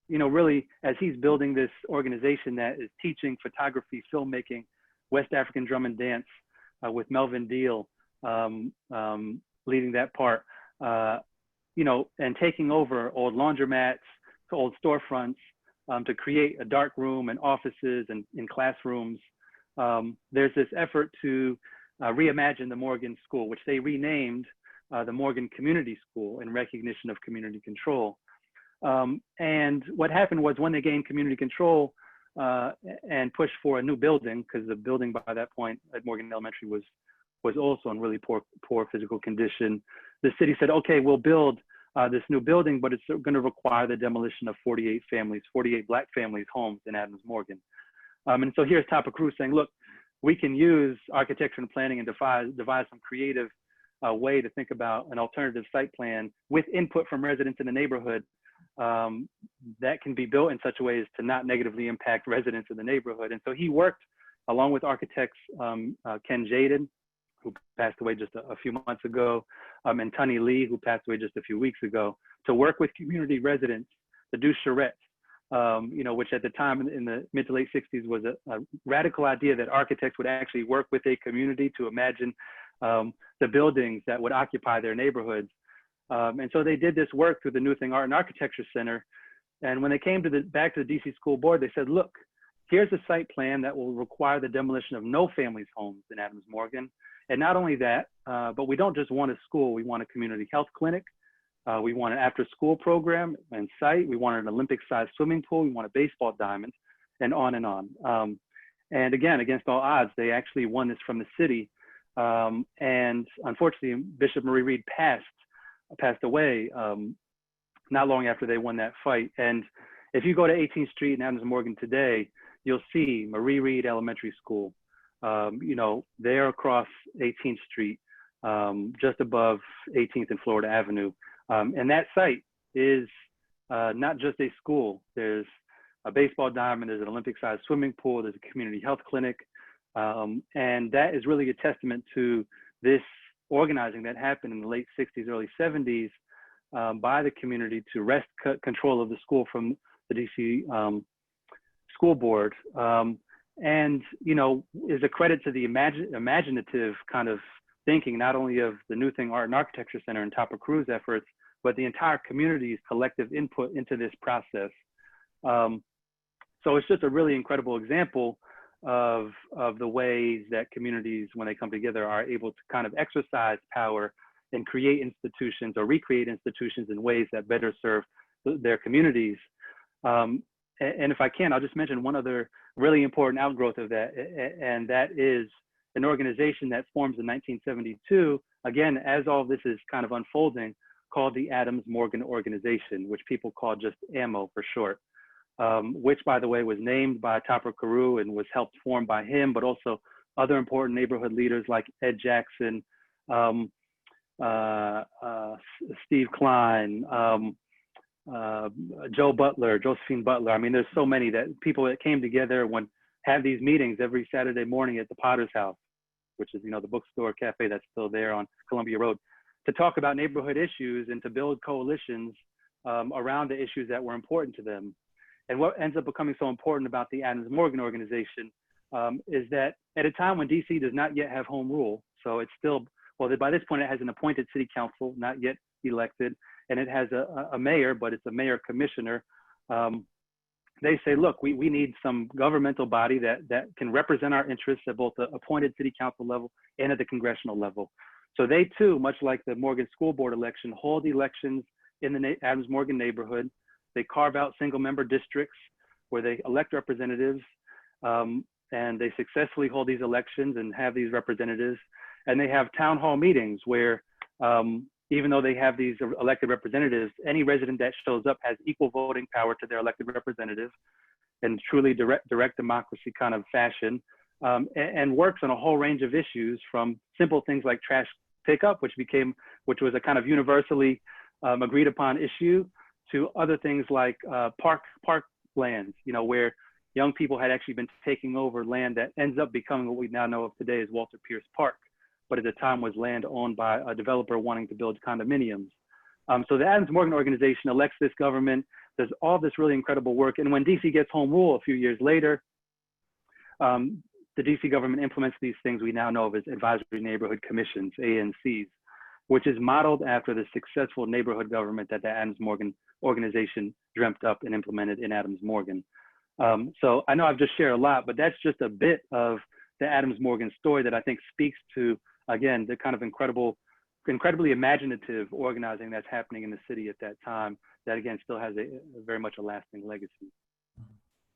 Speaker 3: you know, really, as he's building this organization that is teaching photography, filmmaking, West African drum and dance with Melvin Deal leading that part, you know, and taking over old laundromats to old storefronts to create a dark room and offices and in classrooms. There's this effort to reimagine the Morgan School, which they renamed the Morgan Community School in recognition of community control. And what happened was when they gained community control and pushed for a new building, because the building by that point at Morgan Elementary was also in really poor physical condition, the city said, okay, we'll build this new building, but it's going to require the demolition of 48 Black families' homes in Adams Morgan. And so here's Topper Carew saying, look, we can use architecture and planning and devise some creative way to think about an alternative site plan with input from residents in the neighborhood that can be built in such a way as to not negatively impact residents in the neighborhood. And so he worked along with architects Ken Jaden, who passed away just a few months ago, and Tunny Lee, who passed away just a few weeks ago, to work with community residents to do charrettes, which at the time in the mid to late 60s was a radical idea that architects would actually work with a community to imagine the buildings that would occupy their neighborhoods. And so they did this work through the New Thing Art and Architecture Center. And when they came back to the DC School Board, they said, look, here's a site plan that will require the demolition of no families' homes in Adams Morgan. And not only that, but we don't just want a school, we want a community health clinic. We want an after-school program and site. We want an Olympic-sized swimming pool. We want a baseball diamond, and on and on. And again, against all odds, they actually won this from the city. And unfortunately, Bishop Marie Reed passed away not long after they won that fight. And if you go to 18th Street in Adams Morgan today, you'll see Marie Reed Elementary School, there across 18th Street, just above 18th and Florida Avenue. And that site is not just a school. There's a baseball diamond, there's an Olympic-sized swimming pool, there's a community health clinic. And that is really a testament to this organizing that happened in the late 60s, early 70s by the community to wrest control of the school from the DC School Board. And, is a credit to the imaginative kind of thinking, not only of the New Thing Art and Architecture Center and Topper Crew's efforts, but the entire community's collective input into this process. So it's just a really incredible example of the ways that communities, when they come together, are able to kind of exercise power and create institutions or recreate institutions in ways that better serve their communities. And if I can, I'll just mention one other really important outgrowth of that, and that is an organization that forms in 1972, again, as all this is kind of unfolding, called the Adams Morgan Organization, which people call just AMO for short, which, by the way, was named by Topper Carew and was helped form by him, but also other important neighborhood leaders like Ed Jackson, Steve Klein, Josephine Butler. I mean, there's so many people that came together and have these meetings every Saturday morning at the Potter's House, which is, the bookstore cafe that's still there on Columbia Road, to talk about neighborhood issues and to build coalitions around the issues that were important to them. And what ends up becoming so important about the Adams Morgan organization is that at a time when DC does not yet have home rule, so it's still, by this point it has an appointed city council, not yet elected, and it has a mayor, but it's a mayor commissioner. They say, look, we need some governmental body that can represent our interests at both the appointed city council level and at the congressional level. So they too, much like the Morgan School Board election, hold elections in the Adams Morgan neighborhood. They carve out single member districts where they elect representatives, and they successfully hold these elections and have these representatives. And they have town hall meetings where, even though they have these elected representatives, any resident that shows up has equal voting power to their elected representative in truly direct democracy kind of fashion, and works on a whole range of issues, from simple things like trash pickup, which was a kind of universally agreed upon issue, to other things like park lands, where young people had actually been taking over land that ends up becoming what we now know of today as Walter Pierce Park, but at the time was land owned by a developer wanting to build condominiums. So the Adams Morgan organization elects this government, does all this really incredible work. And when DC gets home rule a few years later, the DC government implements these things we now know of as advisory neighborhood commissions, ANCs, which is modeled after the successful neighborhood government that the Adams Morgan organization dreamt up and implemented in Adams Morgan. So I know I've just shared a lot, but that's just a bit of the Adams Morgan story that I think speaks to, again, the kind of incredibly imaginative organizing that's happening in the city at that time, that again still has a very much a lasting legacy.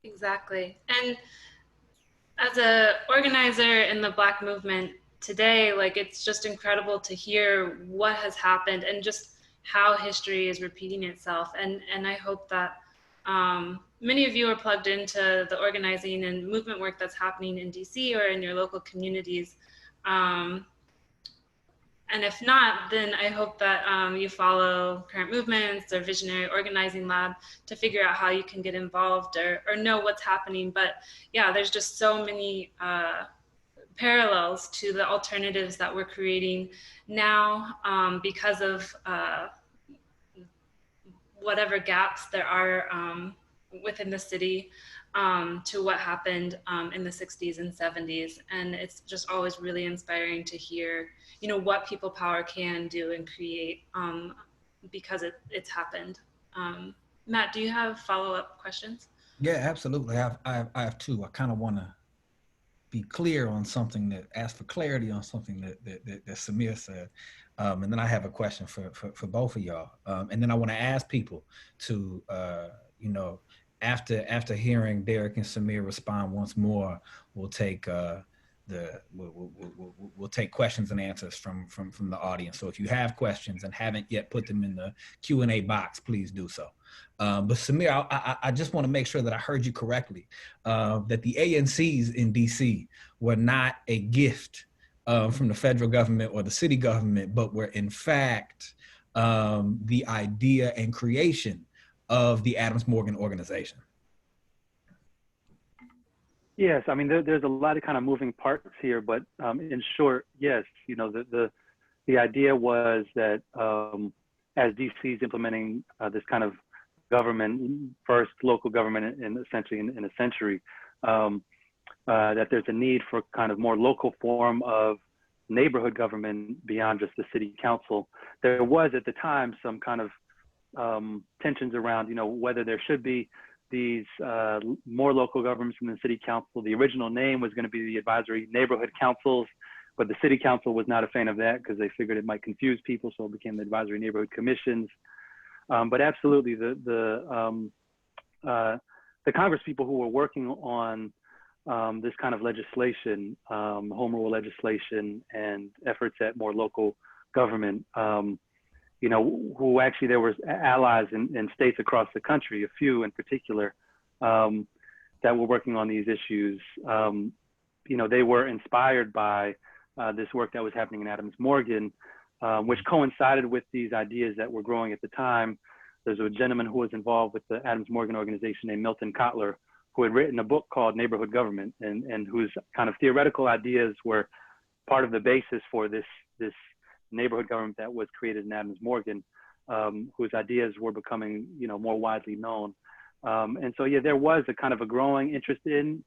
Speaker 1: Exactly. And as an organizer in the Black movement today, it's just incredible to hear what has happened and just how history is repeating itself. And I hope that Many of you are plugged into the organizing and movement work that's happening in DC or in your local communities. And if not, then I hope that you follow current movements or Visionary Organizing Lab to figure out how you can get involved or know what's happening. But yeah, there's just so many parallels to the alternatives that we're creating now because of whatever gaps there are within the city to what happened in the 60s and 70s. And it's just always really inspiring to hear, you know, what people power can do and create because it's happened. Matt, do you have follow-up questions?
Speaker 2: Yeah, absolutely. I have two. I kind of want to be clear on something ask for clarity on something that Samir said. And then I have a question for both of y'all. And then I want to ask people to, you know, after hearing Derek and Samir respond once more, we'll take we'll take questions and answers from the audience. So if you have questions and haven't yet put them in the Q&A box, please do so. But Samir, I just want to make sure that I heard you correctly, that the ANCs in DC were not a gift from the federal government or the city government, but were in fact the idea and creation of the Adams Morgan organization.
Speaker 3: Yes, I mean, there's a lot of kind of moving parts here, but in short, yes, you know, the idea was that as DC is implementing this kind of government, first local government in essentially in a century, that there's a need for kind of more local form of neighborhood government beyond just the city council. There was at the time some kind of tensions around, you know, whether there should be these more local governments than the city council. The original name was going to be the advisory neighborhood councils, but the city council was not a fan of that because they figured it might confuse people, so it became the advisory neighborhood commissions. But absolutely, the Congress people who were working on this kind of legislation, home rule legislation, and efforts at more local government, you know, who actually there was allies in states across the country, a few in particular, that were working on these issues. You know, they were inspired by this work that was happening in Adams Morgan, which coincided with these ideas that were growing at the time. There's a gentleman who was involved with the Adams Morgan organization named Milton Kotler, who had written a book called Neighborhood Government, and whose kind of theoretical ideas were part of the basis for this neighborhood government that was created in Adams Morgan, whose ideas were becoming, you know, more widely known. And so, yeah, there was a kind of a growing interest in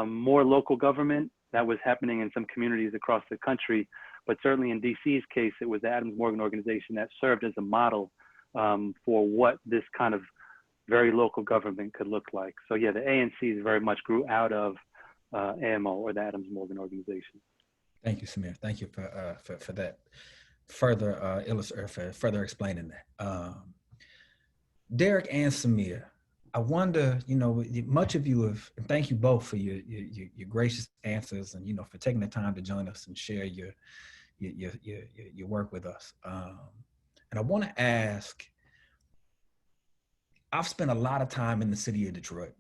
Speaker 3: more local government that was happening in some communities across the country. But certainly in DC's case, it was the Adams Morgan organization that served as a model for what this kind of very local government could look like. So yeah, the ANCs very much grew out of AMO, or the Adams Morgan organization.
Speaker 2: Thank you, Samir. Thank you for that further explaining that. Derek and Samir, I wonder, you know, much of you have, and thank you both for your gracious answers, and, you know, for taking the time to join us and share your work with us. And I want to ask, I've spent a lot of time in the city of Detroit,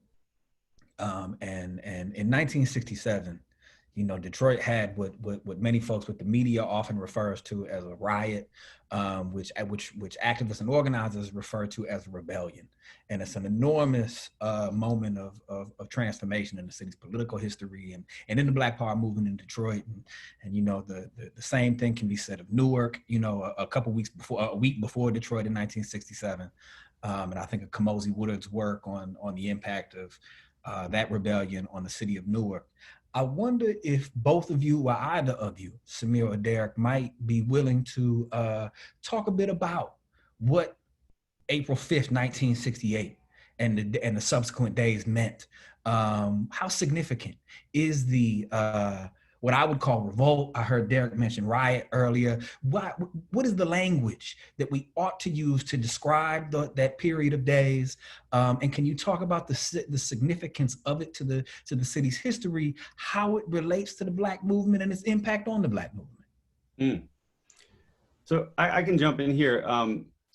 Speaker 2: and in 1967, you know, Detroit had what many folks with the media often refers to as a riot, which activists and organizers refer to as a rebellion. And it's an enormous moment of transformation in the city's political history and in the Black Power movement in Detroit. And you know, the same thing can be said of Newark, you know, a week before Detroit in 1967. And I think of Kamosi Woodard's work on the impact of that rebellion on the city of Newark. I wonder if both of you, or either of you, Samir or Derek, might be willing to talk a bit about what April 5th, 1968 and the subsequent days meant. How significant is the what I would call revolt? I heard Derek mention riot earlier. What is the language that we ought to use to describe that period of days? And can you talk about the significance of it to the city's history, how it relates to the Black movement and its impact on the Black movement?
Speaker 4: So I can jump in here.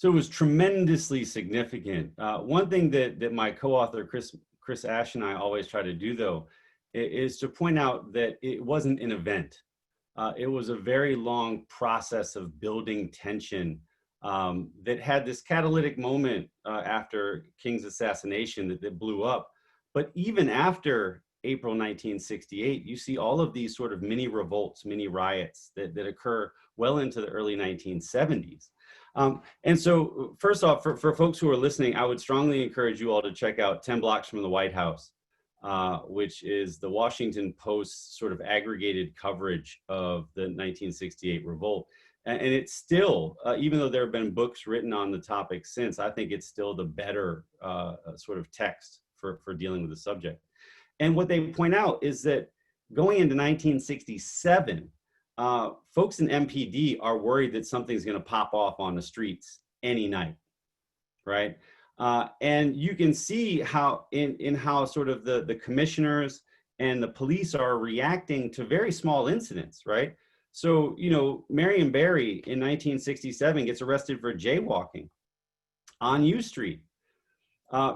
Speaker 4: So it was tremendously significant. One thing that my co-author, Chris Ash, and I always try to do, though, is to point out that it wasn't an event. It was a very long process of building tension that had this catalytic moment after King's assassination that blew up. But even after April 1968, you see all of these sort of mini revolts, mini riots that occur well into the early 1970s. And so first off, for folks who are listening, I would strongly encourage you all to check out 10 Blocks from the White House, which is the Washington Post's sort of aggregated coverage of the 1968 revolt. And it's still, even though there have been books written on the topic since, I think it's still the better sort of text for dealing with the subject. And what they point out is that going into 1967, folks in MPD are worried that something's going to pop off on the streets any night, right? And you can see how in how sort of the commissioners and the police are reacting to very small incidents, right? So, you know, Marion Barry in 1967 gets arrested for jaywalking on U Street,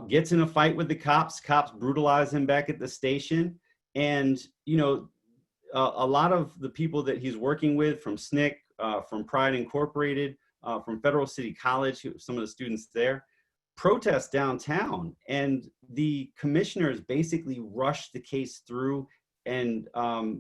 Speaker 4: gets in a fight with the cops. Cops brutalize him back at the station. And, you know, a lot of the people that he's working with from SNCC, from Pride Incorporated, from Federal City College, some of the students there, protest downtown. And the commissioners basically rush the case through and,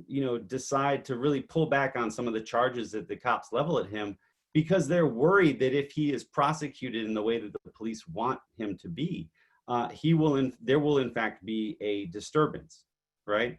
Speaker 4: you know, decide to really pull back on some of the charges that the cops level at him, because they're worried that if he is prosecuted in the way that the police want him to be, there will in fact be a disturbance, right?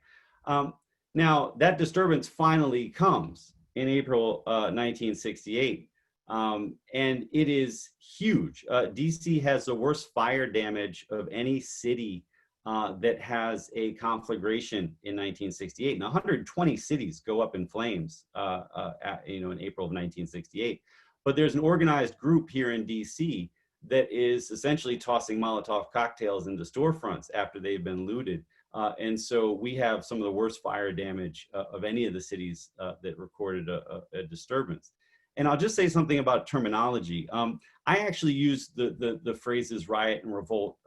Speaker 4: Now, that disturbance finally comes in April 1968, and it is huge. DC has the worst fire damage of any city that has a conflagration in 1968. And 120 cities go up in flames, you know, in April of 1968. But there's an organized group here in DC that is essentially tossing Molotov cocktails into storefronts after they've been looted. And so we have some of the worst fire damage of any of the cities that recorded a disturbance. And I'll just say something about terminology. I actually use the phrases riot and revolt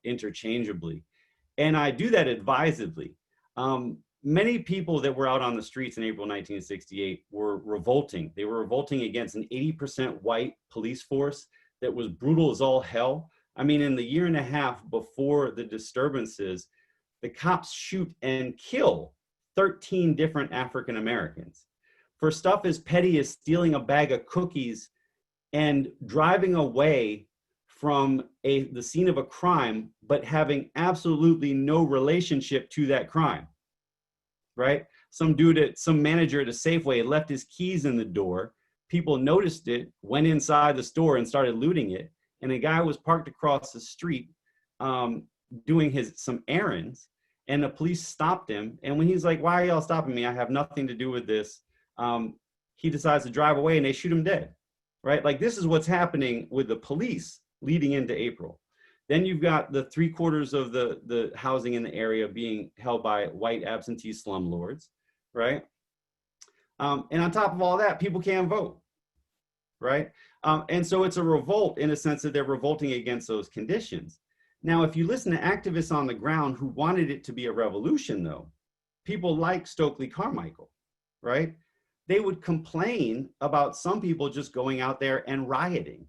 Speaker 4: interchangeably. And I do that advisedly. Many people that were out on the streets in April 1968 were revolting. They were revolting against an 80% white police force that was brutal as all hell. I mean, in the year and a half before the disturbances, the cops shoot and kill 13 different African Americans for stuff as petty as stealing a bag of cookies and driving away from the scene of a crime, but having absolutely no relationship to that crime, right? Some manager at a Safeway had left his keys in the door. People noticed it, went inside the store and started looting it. And a guy was parked across the street doing some errands, and the police stopped him. And when he's like, "Why are y'all stopping me? I have nothing to do with this." He decides to drive away and they shoot him dead, right? Like, this is what's happening with the police leading into April. Then you've got the 3/4 of the housing in the area being held by white absentee slumlords, right? And on top of all that, people can't vote, right? And so it's a revolt in a sense that they're revolting against those conditions. Now, if you listen to activists on the ground who wanted it to be a revolution, though, people like Stokely Carmichael, right? They would complain about some people just going out there and rioting,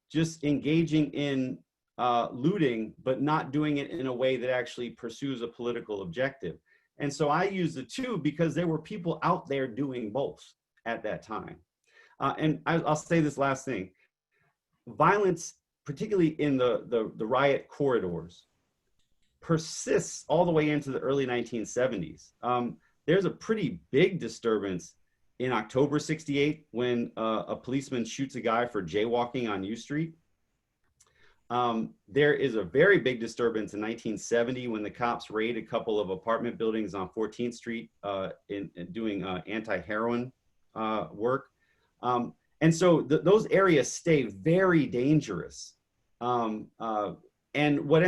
Speaker 4: just engaging in looting, but not doing it in a way that actually pursues a political objective. And so I use the two because there were people out there doing both at that time. And I'll say this last thing. Violence, particularly in the riot corridors, persists all the way into the early 1970s. There's a pretty big disturbance in October 68 when a policeman shoots a guy for jaywalking on U Street. There is a very big disturbance in 1970 when the cops raid a couple of apartment buildings on 14th Street in doing anti-heroin work. And so those areas stay very dangerous. And what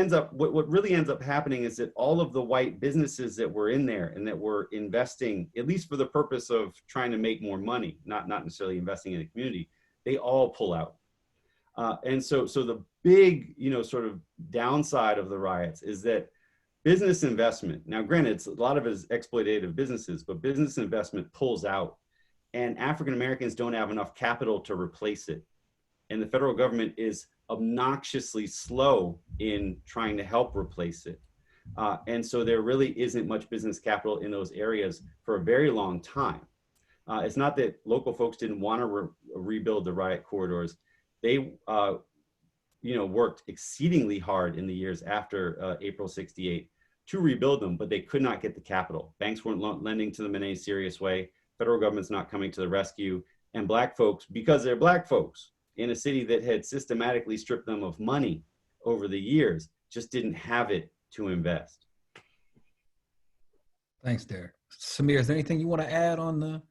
Speaker 4: really ends up happening is that all of the white businesses that were in there and that were investing, at least for the purpose of trying to make more money, not necessarily investing in the community, they all pull out. And so the big, sort of downside of the riots is that business investment, now granted, a lot of it is exploitative businesses, but business investment pulls out, and African Americans don't have enough capital to replace it. And the federal government is obnoxiously slow in trying to help replace it. And so there really isn't much business capital in those areas for a very long time. It's not that local folks didn't want to rebuild the riot corridors. They worked exceedingly hard in the years after April 68 to rebuild them, but they could not get the capital. Banks weren't lending to them in any serious way. Federal government's not coming to the rescue. And Black folks, because they're Black folks in a city that had systematically stripped them of money over the years, just didn't have it to invest.
Speaker 2: Thanks, Derek. Samir, is there anything you want to add on the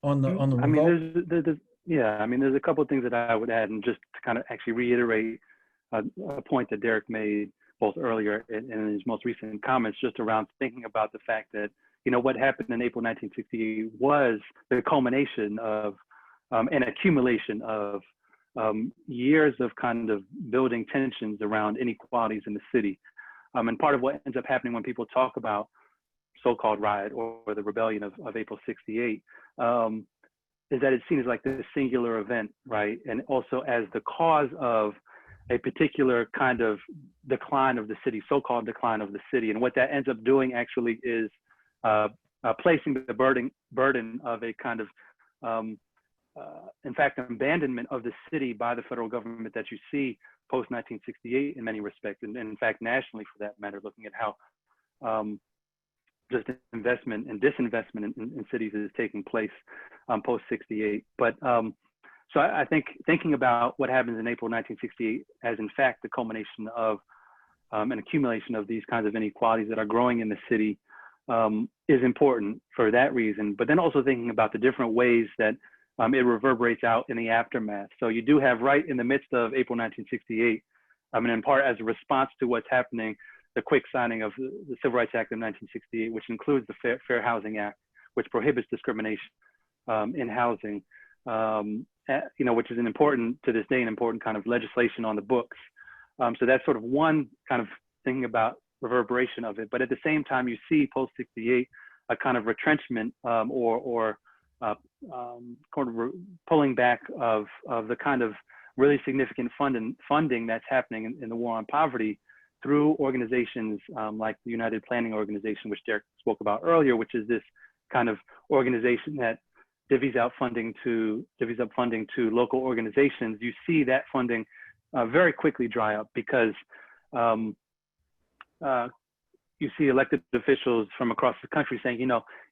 Speaker 2: revolt?
Speaker 3: I mean, there's a couple of things that I would add, and just to kind of actually reiterate a point that Derek made both earlier and in his most recent comments, just around thinking about the fact that, what happened in April 1968 was the culmination of an accumulation of years of kind of building tensions around inequalities in the city. And part of what ends up happening when people talk about so-called riot or the rebellion of April 68 is that it's seen as like this singular event, right? And also as the cause of a particular kind of decline of the city, so-called decline of the city. And what that ends up doing actually is placing the burden of a kind of, in fact, abandonment of the city by the federal government that you see post-1968 in many respects, and in fact, nationally for that matter, looking at how just investment and disinvestment in cities is taking place post-68. But so I think thinking about what happens in April 1968 as in fact the culmination of an accumulation of these kinds of inequalities that are growing in the city is important for that reason, but then also thinking about the different ways that it reverberates out in the aftermath. So you do have, right in the midst of April 1968, and in part as a response to what's happening, the quick signing of the Civil Rights Act of 1968, which includes the Fair Housing Act, which prohibits discrimination in housing, which is to this day, an important kind of legislation on the books. So that's sort of one kind of thinking about reverberation of it. But at the same time, you see post-68 a kind of retrenchment or pulling back of the kind of really significant funding that's happening in the war on poverty through organizations like the United Planning Organization, which Derek spoke about earlier, which is this kind of organization that divvies up funding to local organizations. You see that funding very quickly dry up because you see elected officials from across the country saying,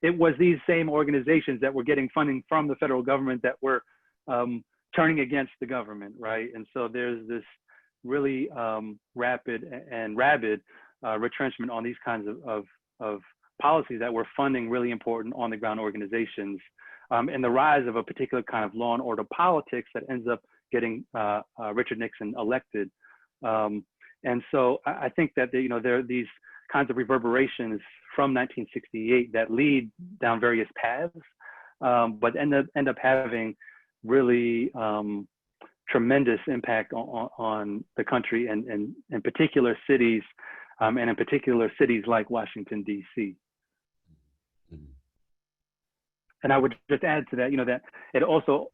Speaker 3: it was these same organizations that were getting funding from the federal government that were turning against the government, right? And so there's this really rapid and rabid retrenchment on these kinds of policies that were funding really important on the ground organizations, and the rise of a particular kind of law and order politics that ends up getting Richard Nixon elected. And so I think that there are these kinds of reverberations from 1968 that lead down various paths, but end up having really tremendous impact on the country and in particular cities, and in particular cities like Washington, D.C. And I would just add to that, that it also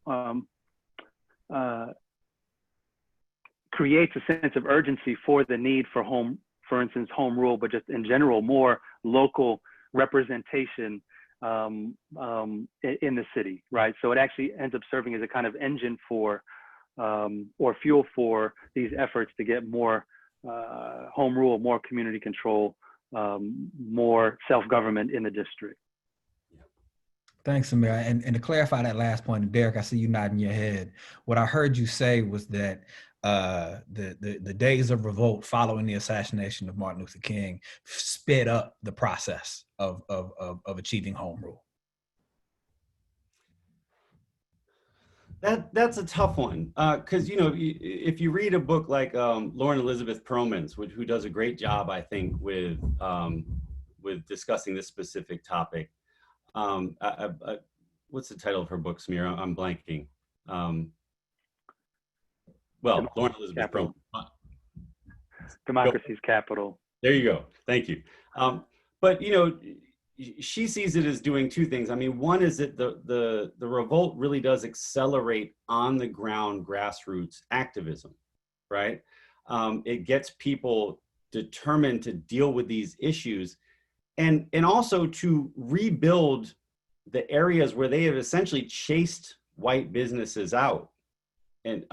Speaker 3: creates a sense of urgency for the need for instance, home rule, but just in general, more local representation in the city, right? So it actually ends up serving as a kind of engine for or fuel for these efforts to get more home rule, more community control, more self-government in the district.
Speaker 2: Thanks, Samir. And to clarify that last point, Derek, I see you nodding your head. What I heard you say was that the days of revolt following the assassination of Martin Luther King sped up the process of achieving home rule.
Speaker 4: That's a tough one, because if you read a book like Lauren Elizabeth Perlman's, who does a great job, I think, with discussing this specific topic. What's the title of her book, Samir? I'm blanking. Well, Lauren Elizabeth
Speaker 3: capital.
Speaker 4: Crone.
Speaker 3: Democracy's capital.
Speaker 4: There you go. Thank you. But you know, she sees it as doing two things. I mean, one is that the revolt really does accelerate on the ground grassroots activism, right? It gets people determined to deal with these issues, and also to rebuild the areas where they have essentially chased white businesses out, and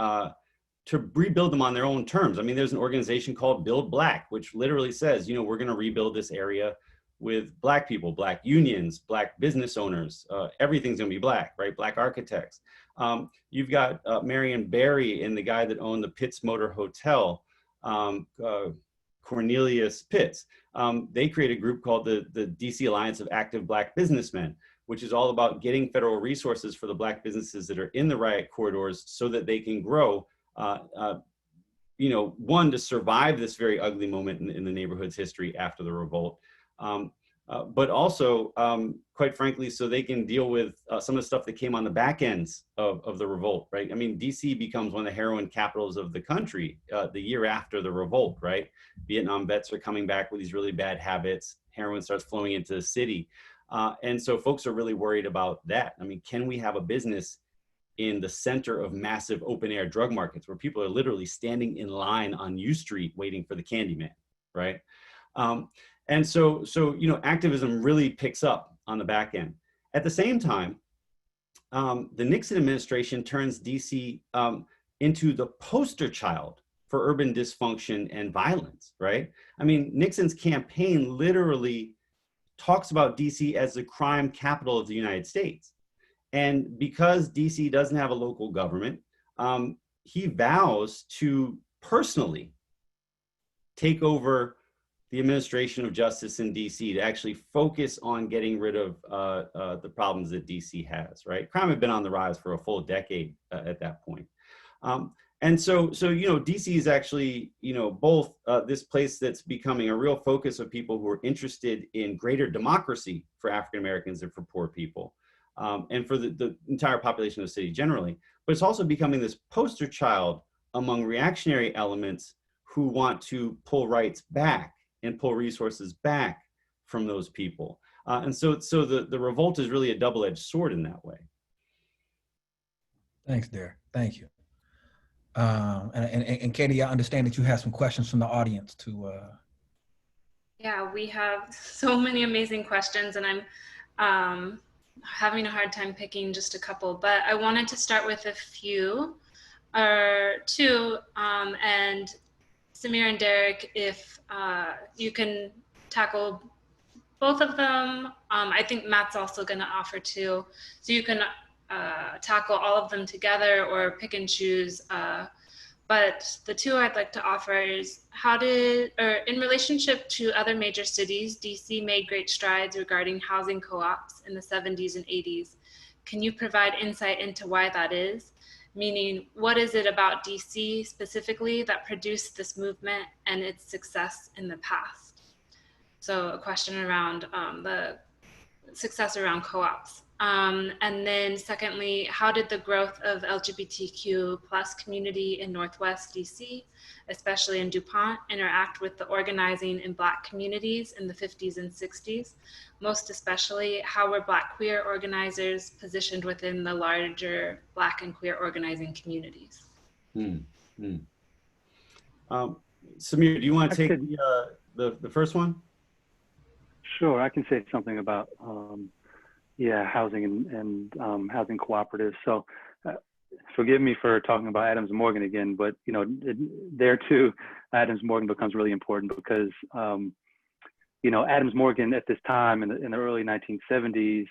Speaker 4: to rebuild them on their own terms. I mean, there's an organization called Build Black, which literally says, you know, we're going to rebuild this area with Black people, Black unions, Black business owners. Everything's going to be Black, right? Black architects. You've got Marion Barry and the guy that owned the Pitts Motor Hotel, Cornelius Pitts. They created a group called the DC Alliance of Active Black Businessmen, which is all about getting federal resources for the Black businesses that are in the riot corridors so that they can grow. You know, one, to survive this very ugly moment in the neighborhood's history after the revolt, but also, quite frankly, so they can deal with some of the stuff that came on the back ends of the revolt, right? I mean, DC becomes one of the heroin capitals of the country the year after the revolt, right? Vietnam vets are coming back with these really bad habits. Heroin starts flowing into the city. And so folks are really worried about that. I mean, can we have a business in the center of massive open air drug markets where people are literally standing in line on U Street waiting for the Candyman, right? And so, you know, activism really picks up on the back end. At the same time, the Nixon administration turns DC into the poster child for urban dysfunction and violence, right? I mean, Nixon's campaign literally talks about DC as the crime capital of the United States. And because DC doesn't have a local government, he vows to personally take over the administration of justice in DC, to actually focus on getting rid of the problems that DC has, right? Crime had been on the rise for a full decade at that point. And so, you know, DC is actually, you know, both this place that's becoming a real focus of people who are interested in greater democracy for African Americans and for poor people, and for the entire population of the city generally. But it's also becoming this poster child among reactionary elements who want to pull rights back and pull resources back from those people. And so the revolt is really a double-edged sword in that way.
Speaker 2: Thanks, Derek. Thank you. And Katie, I understand that you have some questions from the audience to.
Speaker 1: Yeah, we have so many amazing questions, and I'm having a hard time picking just a couple, but I wanted to start with a few or two, and Samir and Derek, if you can tackle both of them. I think Matt's also going to offer two, so you can tackle all of them together or pick and choose. But the two I'd like to offer is in relationship to other major cities, DC made great strides regarding housing co-ops in the 70s and 80s. Can you provide insight into why that is? Meaning, what is it about DC specifically that produced this movement and its success in the past? So a question around the success around co-ops. And then secondly, how did the growth of LGBTQ plus community in Northwest DC, especially in DuPont, interact with the organizing in Black communities in the 50s and 60s? Most especially, how were Black queer organizers positioned within the larger Black and queer organizing communities?
Speaker 4: Samir, do you want to take the first one?
Speaker 3: Sure, I can say something about housing and housing cooperatives. So forgive me for talking about Adams Morgan again, but you know, there too, Adams Morgan becomes really important because you know, Adams Morgan at this time in the early 1970s,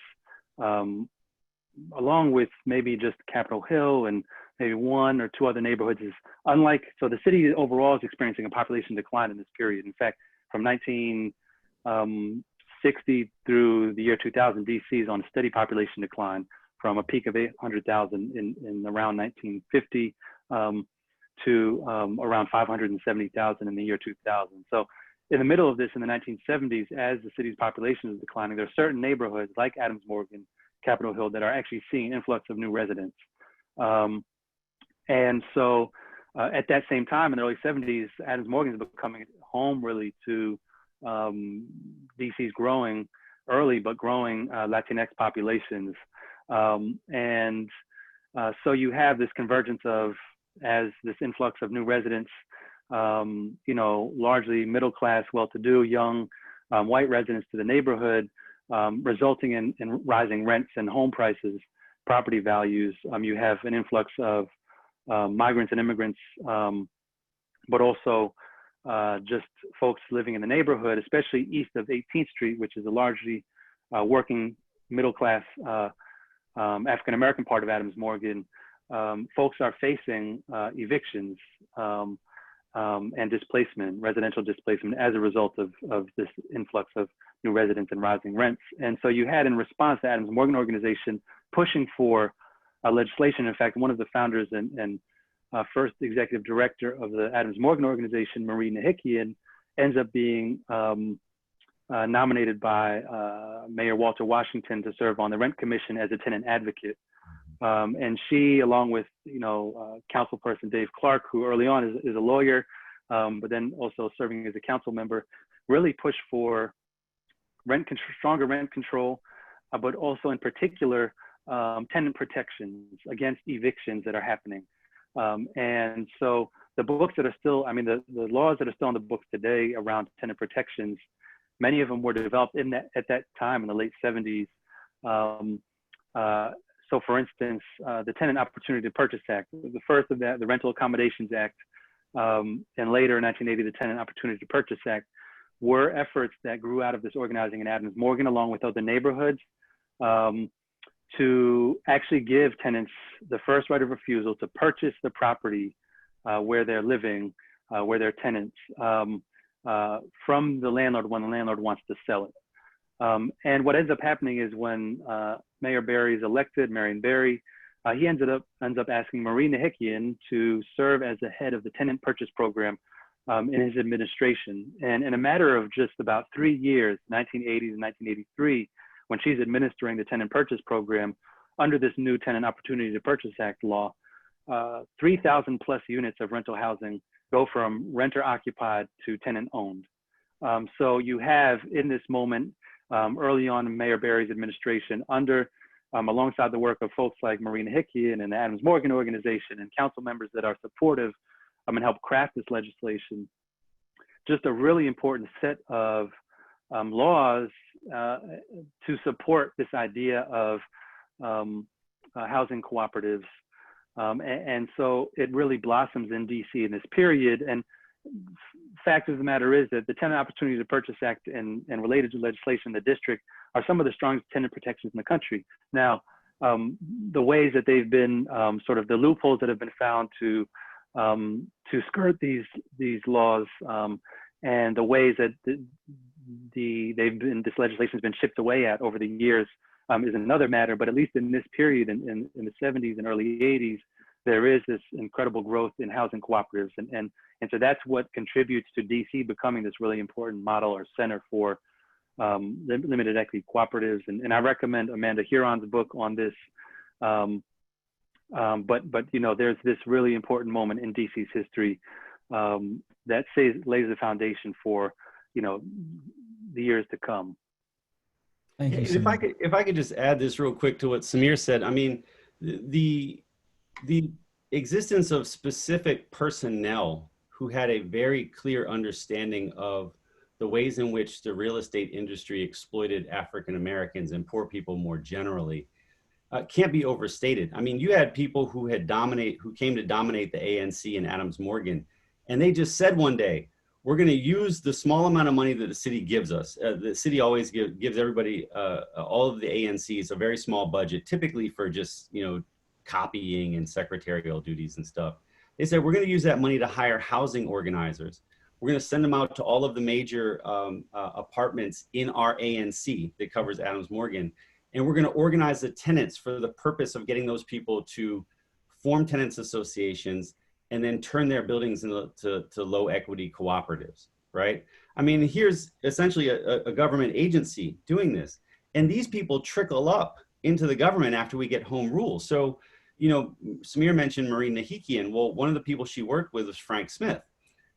Speaker 3: along with maybe just Capitol Hill and maybe one or two other neighborhoods, is unlike, so the city overall is experiencing a population decline in this period. In fact, from 1960 through the year 2000, DC is on a steady population decline from a peak of 800,000 in around 1950 to around 570,000 in the year 2000. So in the middle of this, in the 1970s, as the city's population is declining, there are certain neighborhoods like Adams Morgan, Capitol Hill, that are actually seeing influx of new residents. And so at that same time, in the early 70s, Adams Morgan is becoming home really to DC's growing, early but growing Latinx populations. So you have this convergence of, as this influx of new residents, largely middle class, well-to-do, young white residents to the neighborhood, resulting in rising rents and home prices, property values. You have an influx of migrants and immigrants, but also just folks living in the neighborhood, especially east of 18th Street, which is a largely working middle class African-American part of Adams Morgan. Folks are facing evictions and displacement, residential displacement, as a result of this influx of new residents and rising rents. And so you had, in response, the Adams Morgan organization pushing for legislation. In fact, one of the founders and first executive director of the Adams Morgan organization, Marie Nahikian, ends up being nominated by Mayor Walter Washington to serve on the Rent Commission as a tenant advocate. And she, along with, councilperson Dave Clark, who early on is a lawyer, but then also serving as a council member, really pushed for stronger rent control, but also in particular, tenant protections against evictions that are happening. And so the books that are still, the laws that are still on the books today around tenant protections, many of them were developed at that time in the late 70s. So for instance, the Tenant Opportunity to Purchase Act, the first of that, the Rental Accommodations Act, and later in 1980, the Tenant Opportunity to Purchase Act, were efforts that grew out of this organizing in Adams Morgan, along with other neighborhoods, to actually give tenants the first right of refusal to purchase the property where they're living, where they're tenants, from the landlord when the landlord wants to sell it. And what ends up happening is when Mayor Berry is elected, Marion Berry, he ends up asking Marie Nahikian to serve as the head of the tenant purchase program in his administration. And in a matter of just about 3 years, 1980 to 1983, when she's administering the tenant purchase program under this new Tenant Opportunity to Purchase Act law, 3,000 plus units of rental housing go from renter occupied to tenant owned. So you have in this moment, early on in Mayor Berry's administration, alongside the work of folks like Marie Nahikian and the Adams Morgan organization and council members that are supportive and help craft this legislation, just a really important set of laws to support this idea of housing cooperatives. And so it really blossoms in DC in this period. And fact of the matter is that the Tenant Opportunity to Purchase Act and related to legislation in the district are some of the strongest tenant protections in the country. Now, the ways that they've been, sort of the loopholes that have been found to skirt these laws, and the ways that this legislation has been chipped away at over the years is another matter. But at least in this period, in the 70s and early 80s, there is this incredible growth in housing cooperatives. And so that's what contributes to DC becoming this really important model or center for limited equity cooperatives. And I recommend Amanda Huron's book on this. But there's this really important moment in DC's history that lays the foundation for, the years to come.
Speaker 2: Thank you,
Speaker 4: if I could just add this real quick to what Samir said. I mean, the existence of specific personnel who had a very clear understanding of the ways in which the real estate industry exploited African Americans and poor people more generally can't be overstated. I mean, you had people who came to dominate the ANC and Adams Morgan, and they just said one day, we're going to use the small amount of money that the city gives us. The city always gives everybody, all of the ANCs, a very small budget, typically for just, copying and secretarial duties and stuff. They said, we're going to use that money to hire housing organizers. We're going to send them out to all of the major apartments in our ANC that covers Adams Morgan. And we're going to organize the tenants for the purpose of getting those people to form tenants associations and then turn their buildings into low equity cooperatives, right? I mean, here's essentially a government agency doing this. And these people trickle up into the government after we get home rule. So, Samir mentioned Marie Nahikian. Well, one of the people she worked with was Frank Smith.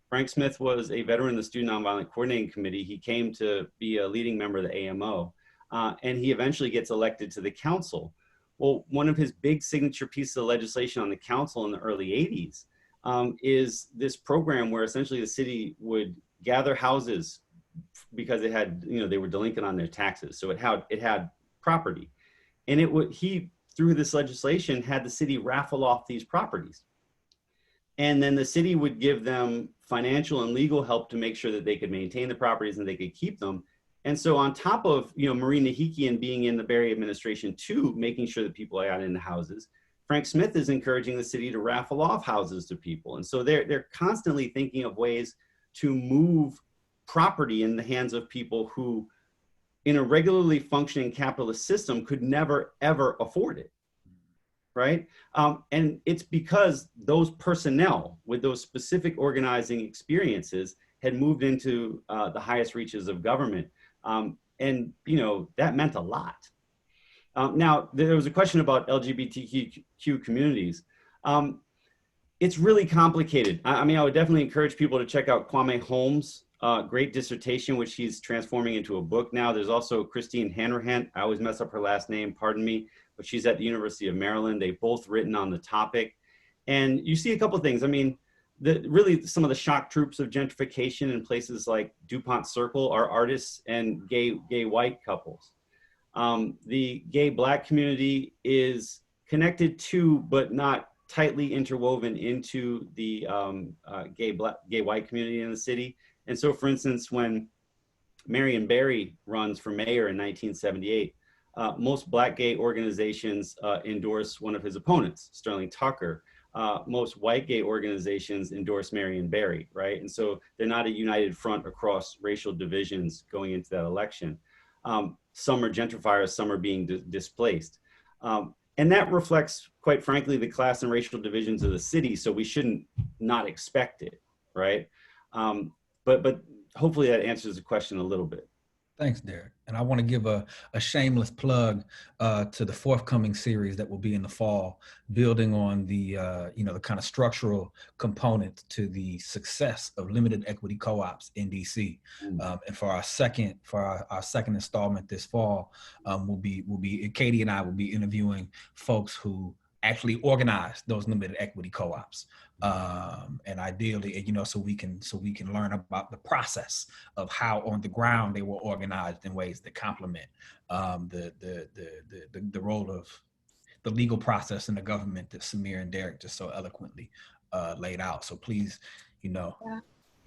Speaker 4: Frank Smith was a veteran of the Student Nonviolent Coordinating Committee. He came to be a leading member of the AMO, and he eventually gets elected to the council. Well, one of his big signature pieces of legislation on the council in the early 80s is this program where essentially the city would gather houses because it had, they were delinquent on their taxes. So it had property, and he, through this legislation, had the city raffle off these properties. And then the city would give them financial and legal help to make sure that they could maintain the properties and they could keep them. And so on top of, Marie Nahikian being in the Berry administration too, making sure that people got into houses, Frank Smith is encouraging the city to raffle off houses to people. And so they're constantly thinking of ways to move property in the hands of people who, in a regularly functioning capitalist system, could never, ever afford it. Right? And it's because those personnel with those specific organizing experiences had moved into the highest reaches of government. And, that meant a lot. Now, there was a question about LGBTQ communities. It's really complicated. I would definitely encourage people to check out Kwame Holmes' great dissertation, which he's transforming into a book now. There's also Christine Hanrahan. I always mess up her last name, pardon me, but she's at the University of Maryland. They've both written on the topic. And you see a couple of things. Really some of the shock troops of gentrification in places like DuPont Circle are artists and gay white couples. The gay Black community is connected to, but not tightly interwoven into the gay white community in the city. And so, for instance, when Marion Barry runs for mayor in 1978, most Black gay organizations endorse one of his opponents, Sterling Tucker. Most white gay organizations endorse Marion Barry, right? And so they're not a united front across racial divisions going into that election. Some are gentrifiers, some are being displaced. And that reflects, quite frankly, the class and racial divisions of the city, so we shouldn't not expect it, right? But hopefully that answers the question a little bit.
Speaker 2: Thanks, Derek. And I want to give a shameless plug to the forthcoming series that will be in the fall, building on the the kind of structural component to the success of limited equity co-ops in DC. And for our second installment this fall, will be Katie and I will be interviewing folks who actually organize those limited equity co-ops. And ideally, so we can learn about the process of how on the ground they were organized in ways that complement the role of the legal process in the government that Samir and Derek just so eloquently laid out. So please, Yeah.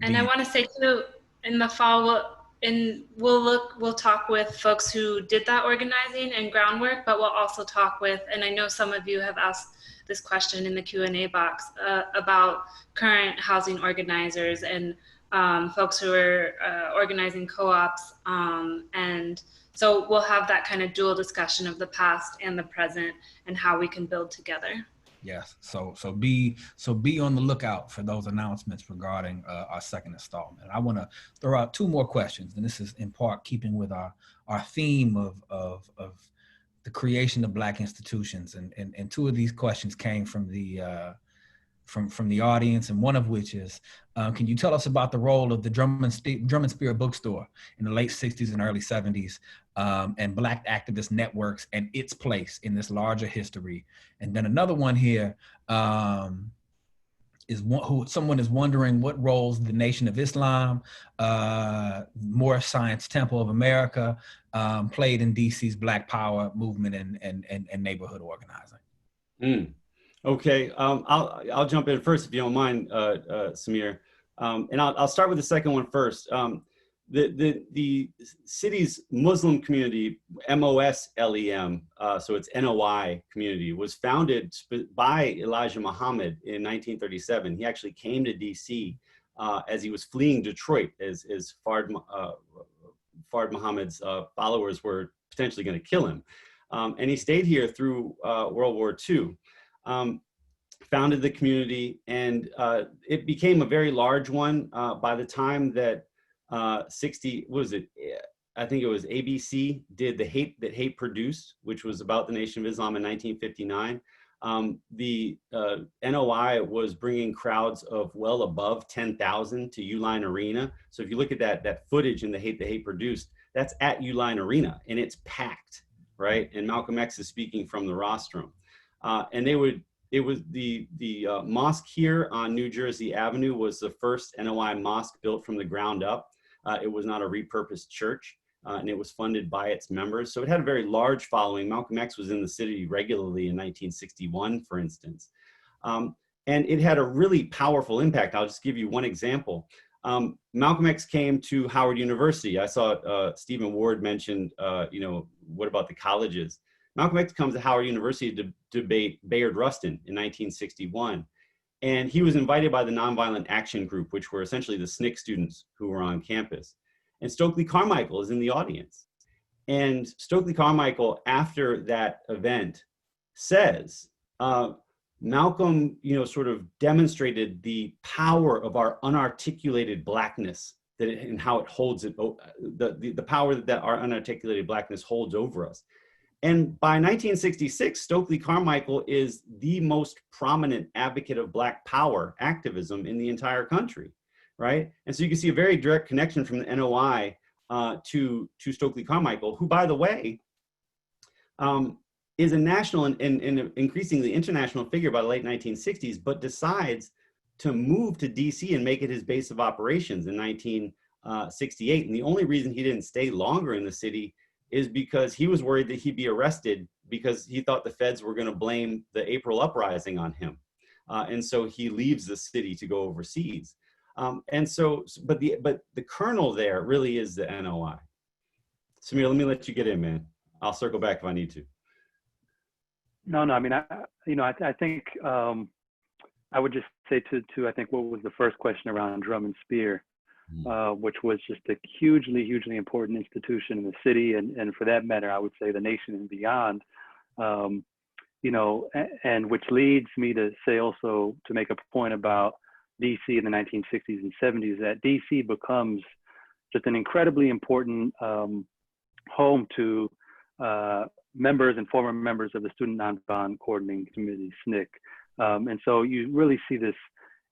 Speaker 1: And I want to say too, in the fall, we'll talk with folks who did that organizing and groundwork, but we'll also talk with, and I know some of you have asked this question in the Q&A box about current housing organizers and folks who are organizing co-ops. And so we'll have that kind of dual discussion of the past and the present and how we can build together.
Speaker 2: Yes. So be on the lookout for those announcements regarding our second installment. And I want to throw out two more questions, and this is in part keeping with our theme of the creation of Black institutions. And two of these questions came from the audience, and one of which is, can you tell us about the role of the Drum and Spear bookstore in the late 60s and early 70s, and Black activist networks and its place in this larger history? And then another one here is someone is wondering what roles the Nation of Islam, Moorish Science Temple of America played in DC's Black Power movement and neighborhood organizing.
Speaker 4: Okay, I'll jump in first if you don't mind, Samir, and I'll start with the second one first. The city's Muslim community, MOSLEM, so it's NOI community, was founded by Elijah Muhammad in 1937. He actually came to DC as he was fleeing Detroit, as Fard Muhammad's followers were potentially going to kill him. And he stayed here through World War II. Founded the community, and it became a very large one by the time that I think it was ABC did The Hate That Hate Produced, which was about the Nation of Islam in 1959. The NOI was bringing crowds of well above 10,000 to Uline Arena. So if you look at that footage in the Hate produced, that's at Uline Arena, and it's packed, right? And Malcolm X is speaking from the rostrum. And it was the mosque here on New Jersey Avenue was the first NOI mosque built from the ground up. It was not a repurposed church, and it was funded by its members. So it had a very large following. Malcolm X was in the city regularly in 1961, for instance. And it had a really powerful impact. I'll just give you one example. Malcolm X came to Howard University. I saw Stephen Ward mentioned, what about the colleges? Malcolm X comes to Howard University to debate Bayard Rustin in 1961. And he was invited by the Nonviolent Action Group, which were essentially the SNCC students who were on campus. And Stokely Carmichael is in the audience. And Stokely Carmichael, after that event, says, Malcolm, sort of demonstrated the power of our unarticulated blackness, and how it holds it, the power that our unarticulated blackness holds over us. And by 1966, Stokely Carmichael is the most prominent advocate of Black power activism in the entire country, right? And so you can see a very direct connection from the NOI to Stokely Carmichael, who, by the way, is a national and increasingly international figure by the late 1960s, but decides to move to DC and make it his base of operations in 1968. And the only reason he didn't stay longer in the city is because he was worried that he'd be arrested because he thought the feds were going to blame the April uprising on him. And so he leaves the city to go overseas. But the kernel there really is the NOI. Samir, let me let you get in, man. I'll circle back if I need to.
Speaker 3: No, I mean, I think I would just say to I think what was the first question around Drum and Spear, which was just a hugely important institution in the city, and for that matter, I would say the nation and beyond. And which leads me to say also, to make a point about DC in the 1960s and 70s, that DC becomes just an incredibly important home to members and former members of the Student Nonviolent Coordinating Committee, SNCC. And so you really see this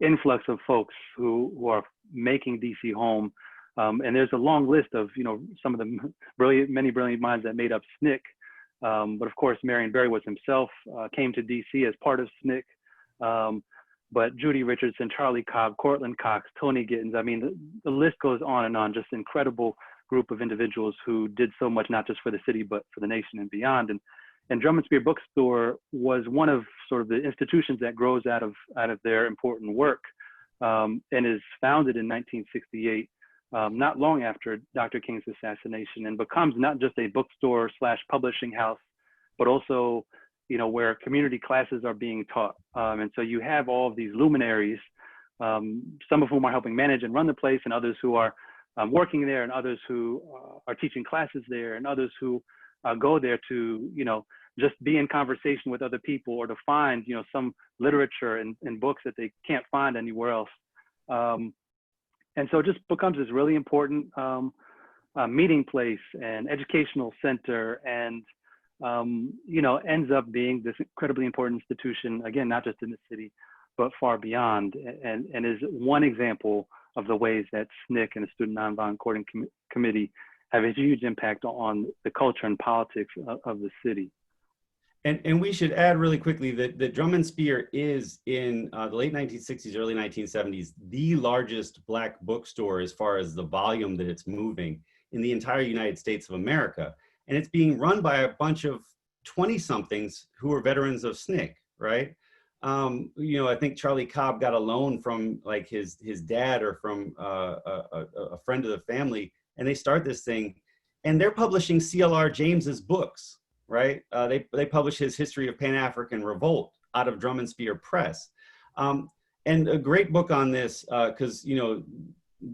Speaker 3: influx of folks who are making DC home. And there's a long list of, some of the many brilliant minds that made up SNCC. But of course, Marion Barry was himself, came to DC as part of SNCC. But Judy Richardson, Charlie Cobb, Cortland Cox, Tony Gittins, I mean, the list goes on, just incredible group of individuals who did so much, not just for the city, but for the nation and beyond. And Drum and Spear Bookstore was one of sort of the institutions that grows out of their important work, and is founded in 1968, not long after Dr. King's assassination, and becomes not just a bookstore / publishing house, but also, where community classes are being taught. And so you have all of these luminaries, some of whom are helping manage and run the place, and others who are working there, and others who are teaching classes there, and others who go there to, just be in conversation with other people, or to find, some literature and books that they can't find anywhere else. And so it just becomes this really important meeting place and educational center, and, ends up being this incredibly important institution, again, not just in the city, but far beyond, and is one example of the ways that SNCC and the Student Nonviolent Coordinating Committee have a huge impact on the culture and politics of the city.
Speaker 4: And we should add really quickly that Drum and Spear is, in the late 1960s, early 1970s, the largest Black bookstore as far as the volume that it's moving in the entire United States of America. And it's being run by a bunch of 20-somethings who are veterans of SNCC, right? I think Charlie Cobb got a loan from like his dad or from a friend of the family, and they start this thing, and they're publishing C.L.R. James's books, right? They publish his History of Pan-African Revolt out of Drum and Spear Press. And a great book on this, because,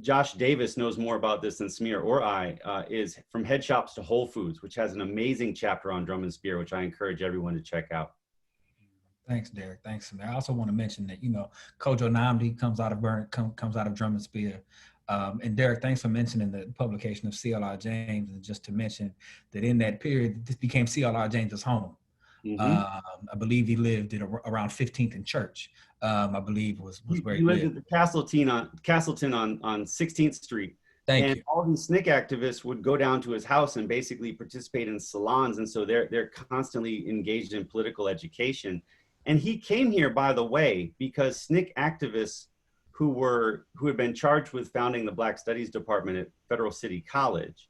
Speaker 4: Josh Davis knows more about this than Samir or I, is From Head Shops to Whole Foods, which has an amazing chapter on Drum and Spear, which I encourage everyone to check out.
Speaker 2: Thanks, Derek. Thanks, Samir. I also want to mention that, Kojo Nnamdi comes out of Drum and Spear. And Derek, thanks for mentioning the publication of C.L.R. James, and just to mention that in that period, this became C.L.R. James's home. I believe he lived at around 15th and Church. I believe was where
Speaker 4: he lived at the Castleton on 16th Street.
Speaker 2: Thank you.
Speaker 4: All these SNCC activists would go down to his house and basically participate in salons, and so they're constantly engaged in political education. And he came here, by the way, because SNCC activists who had been charged with founding the Black Studies Department at Federal City College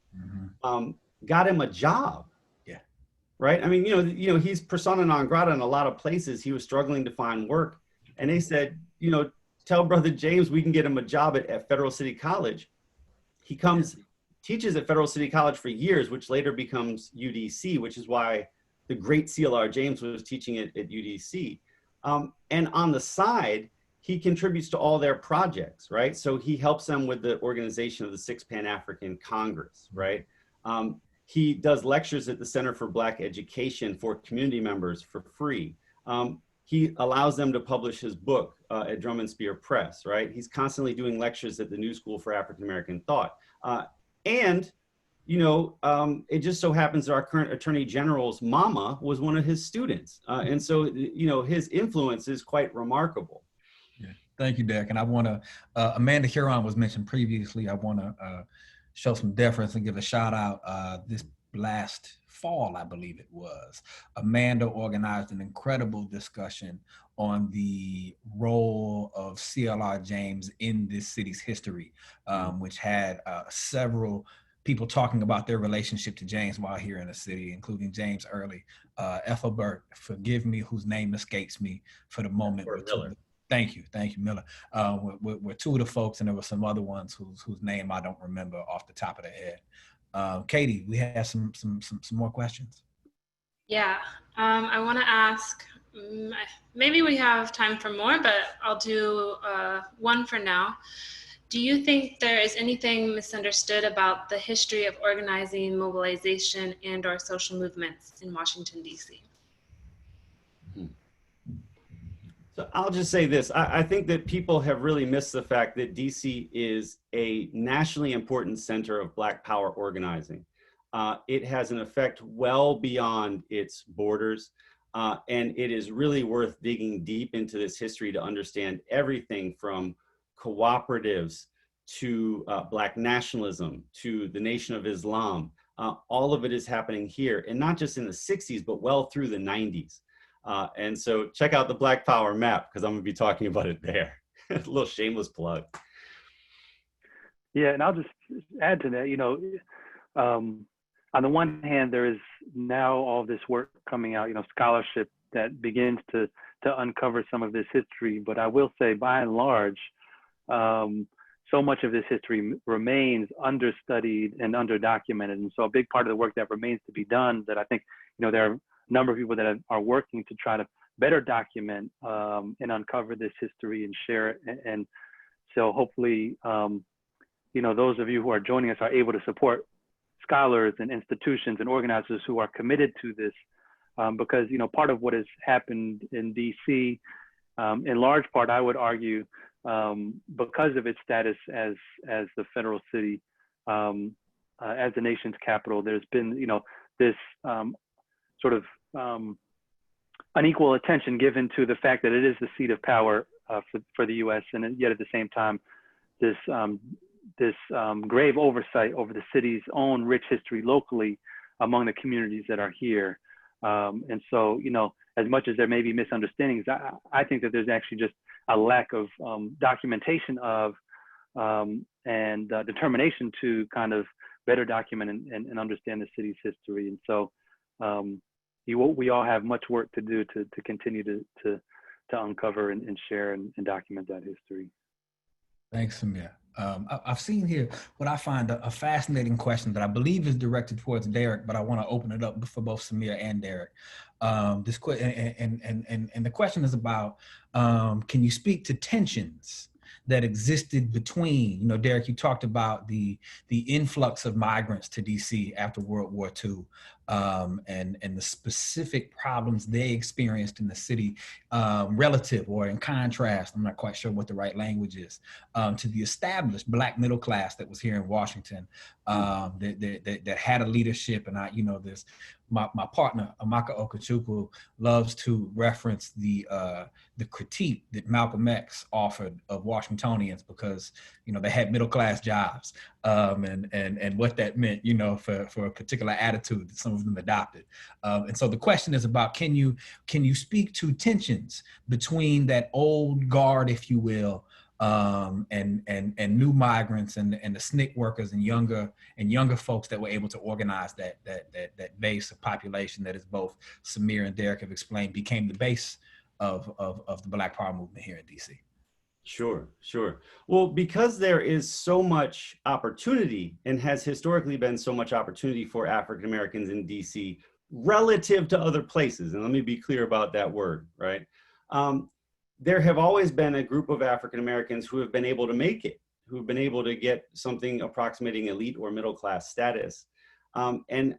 Speaker 4: got him a job.
Speaker 2: Yeah.
Speaker 4: Right. I mean, he's persona non grata in a lot of places. He was struggling to find work, and they said, tell Brother James we can get him a job at Federal City College. He comes, teaches at Federal City College for years, which later becomes UDC, which is why the great CLR James was teaching at UDC. And on the side, he contributes to all their projects, right? So he helps them with the organization of the Sixth Pan-African Congress, right? He does lectures at the Center for Black Education for community members for free. He allows them to publish his book at Drum and Spear Press, right? He's constantly doing lectures at the New School for African American Thought. It just so happens that our current Attorney General's mama was one of his students. And so, his influence is quite remarkable.
Speaker 2: Yeah. Thank you, Derek. And I want to, Amanda Huron was mentioned previously. I want to show some deference and give a shout out this last fall, I believe it was. Amanda organized an incredible discussion on the role of CLR James in this city's history, which had several people talking about their relationship to James while here in the city, including James Early, Ethelbert, forgive me, whose name escapes me for the moment. Thank you, Miller. We're two of the folks, and there were some other ones whose name I don't remember off the top of the head. Katie, we have some more questions.
Speaker 1: Yeah, I want to ask, maybe we have time for more, but I'll do one for now. Do you think there is anything misunderstood about the history of organizing, mobilization, and/or social movements in Washington, D.C.?
Speaker 4: So I'll just say this. I think that people have really missed the fact that DC is a nationally important center of Black power organizing. It has an effect well beyond its borders, and it is really worth digging deep into this history to understand everything from cooperatives to Black nationalism to the Nation of Islam. All of it is happening here, and not just in the 60s, but well through the 90s. And so check out the Black Power map, because I'm going to be talking about it there. A little shameless plug.
Speaker 3: Yeah, and I'll just add to that, on the one hand, there is now all this work coming out, scholarship that begins to uncover some of this history. But I will say, by and large, so much of this history remains understudied and underdocumented. And so a big part of the work that remains to be done, that I think, there are number of people that are working to try to better document and uncover this history and share it. And so hopefully, those of you who are joining us are able to support scholars and institutions and organizers who are committed to this, because, part of what has happened in DC, in large part, I would argue, because of its status as the federal city, as the nation's capital, there's been, this sort of unequal attention given to the fact that it is the seat of power for the U.S. and yet at the same time, this grave oversight over the city's own rich history locally among the communities that are here. And so, as much as there may be misunderstandings, I think that there's actually just a lack of documentation of and determination to kind of better document and understand the city's history. And so, we all have much work to do to continue to uncover and share and document that history.
Speaker 2: Thanks, Samir. I've seen here what I find a fascinating question that I believe is directed towards Derek, but I want to open it up for both Samir and Derek. And the question is about, can you speak to tensions that existed between, Derek, you talked about the influx of migrants to DC after World War II. and the specific problems they experienced in the city, relative or in contrast, I'm not quite sure what the right language is, to the established Black middle class that was here in Washington, that had a leadership. And my partner, Amaka Okechukwu, loves to reference the critique that Malcolm X offered of Washingtonians, because, they had middle class jobs, and what that meant, for a particular attitude that some of them adopted. And so the question is about, can you speak to tensions between that old guard, if you will, and new migrants and the SNCC workers and younger folks that were able to organize that base of population that, as both Samir and Derek have explained, became the base of the Black Power movement here in DC.
Speaker 4: Sure. Well, because there is so much opportunity, and has historically been so much opportunity for African Americans in DC relative to other places, and let me be clear about that word, right? There have always been a group of African Americans who have been able to make it, who've been able to get something approximating elite or middle class status. And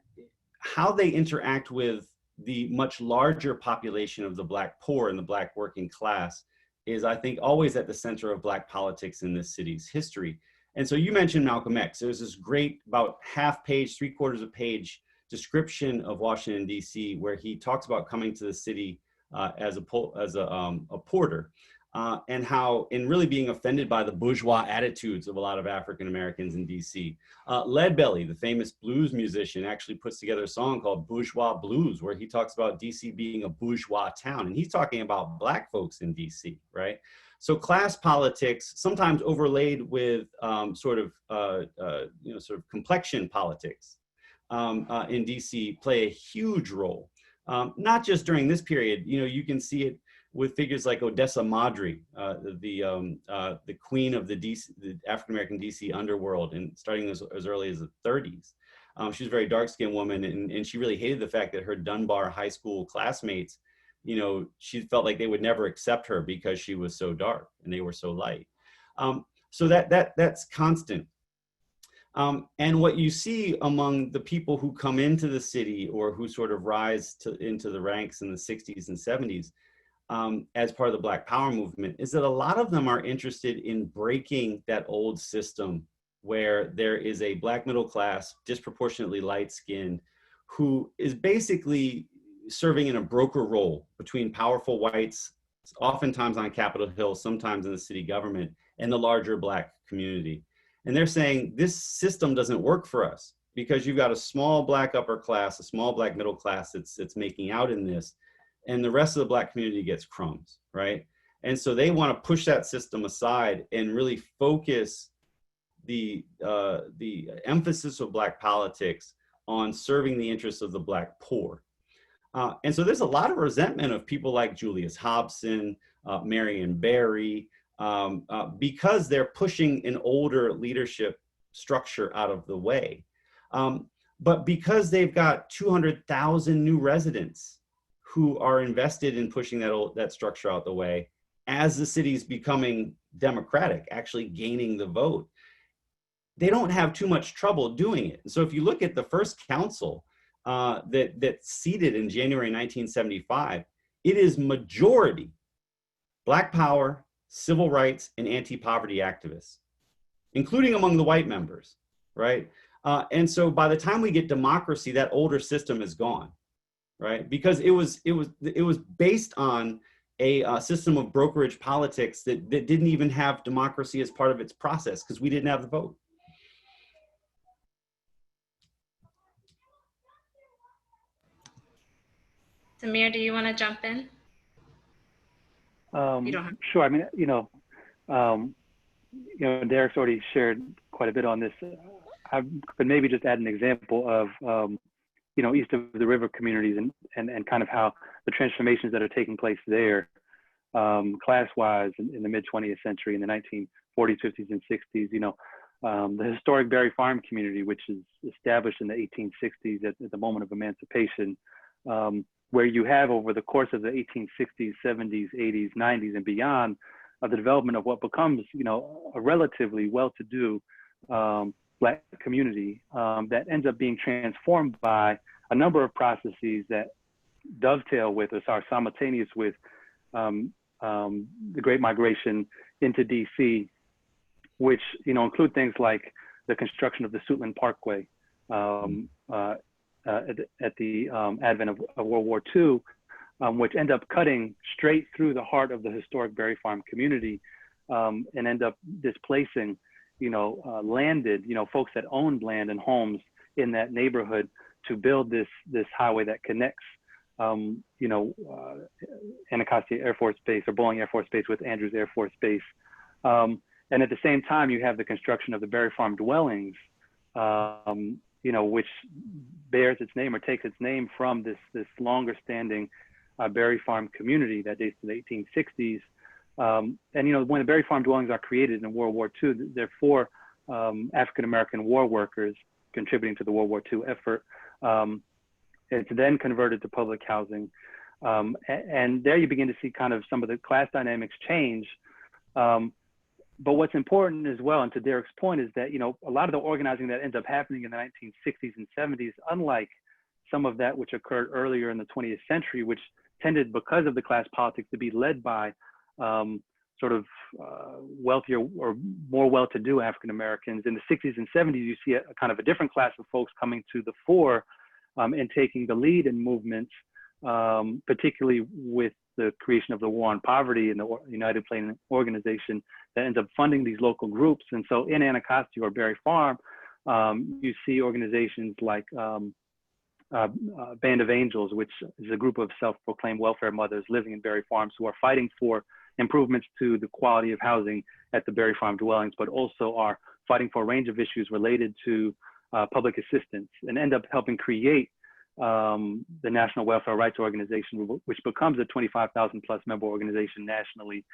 Speaker 4: how they interact with the much larger population of the Black poor and the Black working class is, I think, always at the center of Black politics in this city's history. And so you mentioned Malcolm X. There's this great, about half page, 3/4 of page description of Washington, D.C., where he talks about coming to the city as a porter, and how, in really being offended by the bourgeois attitudes of a lot of African Americans in DC. Leadbelly, the famous blues musician, actually puts together a song called Bourgeois Blues, where he talks about DC being a bourgeois town, and he's talking about Black folks in DC, right? So class politics, sometimes overlaid with sort of complexion politics in DC, play a huge role. Not just during this period, you can see it with figures like Odessa Madri, the queen of the African-American DC underworld, and starting as early as the 30s. She was a very dark-skinned woman, and she really hated the fact that her Dunbar high school classmates, she felt like they would never accept her because she was so dark and they were so light. So that's constant. And what you see among the people who come into the city, or who sort of rise into the ranks in the 60s and 70s as part of the Black Power movement, is that a lot of them are interested in breaking that old system where there is a Black middle class, disproportionately light-skinned, who is basically serving in a broker role between powerful whites, oftentimes on Capitol Hill, sometimes in the city government, and the larger Black community. And they're saying, this system doesn't work for us, because you've got a small Black upper class, a small Black middle class that's making out in this, and the rest of the Black community gets crumbs, right? And so they want to push that system aside and really focus the emphasis of Black politics on serving the interests of the Black poor. And so there's a lot of resentment of people like Julius Hobson, Marion Barry, because they're pushing an older leadership structure out of the way. But because they've got 200,000 new residents who are invested in pushing that structure out the way, as the city's becoming democratic, actually gaining the vote, they don't have too much trouble doing it. And so if you look at the first council that seated in January 1975, it is majority Black power, civil rights, and anti-poverty activists, including among the white members, right? And so by the time we get democracy, that older system is gone, right? Because it was based on a system of brokerage politics that didn't even have democracy as part of its process, because we didn't have the vote.
Speaker 1: Samir, do you want to jump in? You don't have.
Speaker 3: Sure. I mean, Derek's already shared quite a bit on this. I could maybe just add an example of, east of the river communities and kind of how the transformations that are taking place there, class-wise in the mid-20th century, in the 1940s, 50s, and 60s. The historic Berry Farm community, which is established in the 1860s at the moment of emancipation, where you have, over the course of the 1860s, 70s, 80s, 90s, and beyond, the development of what becomes, a relatively well-to-do Black community that ends up being transformed by a number of processes that dovetail with or are simultaneous with the Great Migration into DC, which include things like the construction of the Suitland Parkway at the advent of World War II, which end up cutting straight through the heart of the historic Berry Farm community, and end up displacing, landed, folks that owned land and homes in that neighborhood to build this highway that connects, Anacostia Air Force Base or Bolling Air Force Base with Andrews Air Force Base. And at the same time, you have the construction of the Berry Farm dwellings, which bears its name or takes its name from this longer standing Berry Farm community that dates to the 1860s. And when the Berry Farm dwellings are created in World War II, there are 4 African-American war workers contributing to the World War II effort. It's then converted to public housing. And there you begin to see kind of some of the class dynamics change. But what's important as well, and to Derek's point, is that, a lot of the organizing that ends up happening in the 1960s and 70s, unlike some of that which occurred earlier in the 20th century, which tended, because of the class politics, to be led by wealthier or more well-to-do African Americans. In the 60s and 70s, you see a kind of a different class of folks coming to the fore and taking the lead in movements, particularly with the creation of the War on Poverty and the United Plain Organization that ends up funding these local groups. And so in Anacostia or Berry Farm, you see organizations like Band of Angels, which is a group of self-proclaimed welfare mothers living in Berry Farms who are fighting for improvements to the quality of housing at the Berry Farm dwellings, but also are fighting for a range of issues related to public assistance, and end up helping create the National Welfare Rights Organization, which becomes a 25,000 plus member organization nationally.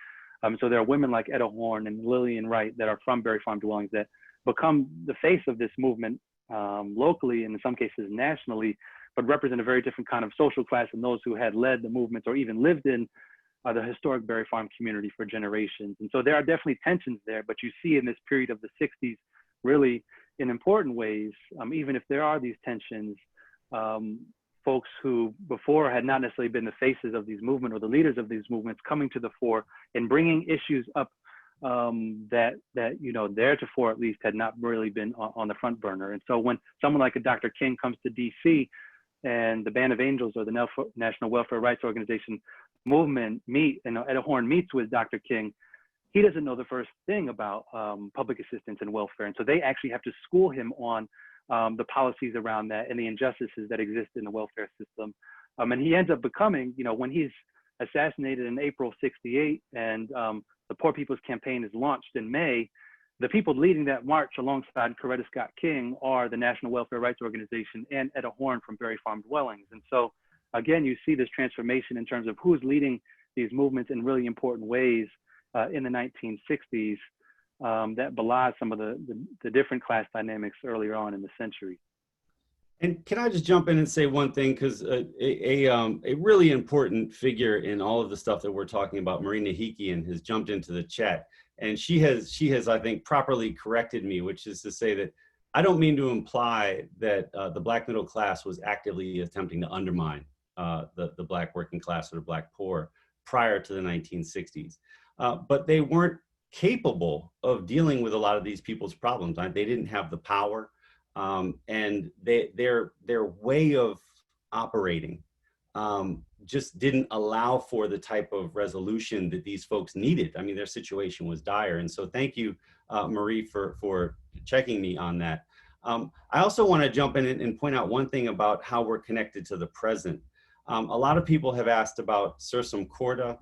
Speaker 3: So there are women like Etta Horn and Lillian Wright that are from Berry Farm dwellings that become the face of this movement locally and in some cases nationally, but represent a very different kind of social class than those who had led the movements or even lived in the historic Berry Farm community for generations. And so there are definitely tensions there, but you see in this period of the 60s, really in important ways, even if there are these tensions, folks who before had not necessarily been the faces of these movements or the leaders of these movements coming to the fore and bringing issues up that theretofore at least had not really been on the front burner. And so when someone like a Dr. King comes to DC and the Band of Angels or the National Welfare Rights Organization movement meet, and Etta Horn meets with Dr. King, he doesn't know the first thing about public assistance and welfare. And so they actually have to school him on the policies around that and the injustices that exist in the welfare system. And he ends up becoming, when he's assassinated in April '68 and the Poor People's Campaign is launched in May, the people leading that march alongside Coretta Scott King are the National Welfare Rights Organization and Etta Horn from Berry Farm Dwellings. And so again, you see this transformation in terms of who's leading these movements in really important ways in the 1960s that belies some of the different class dynamics earlier on in the century.
Speaker 4: And can I just jump in and say one thing, because a really important figure in all of the stuff that we're talking about, Marina Hikian, has jumped into the chat, and she has I think properly corrected me, which is to say that I don't mean to imply that the Black middle class was actively attempting to undermine the Black working class or the Black poor prior to the 1960s, but they weren't capable of dealing with a lot of these people's problems. They didn't have the power. And their way of operating just didn't allow for the type of resolution that these folks needed. I mean, their situation was dire. And so thank you, Marie, for checking me on that. I also want to jump in and point out one thing about how we're connected to the present. A lot of people have asked about Sursum Corda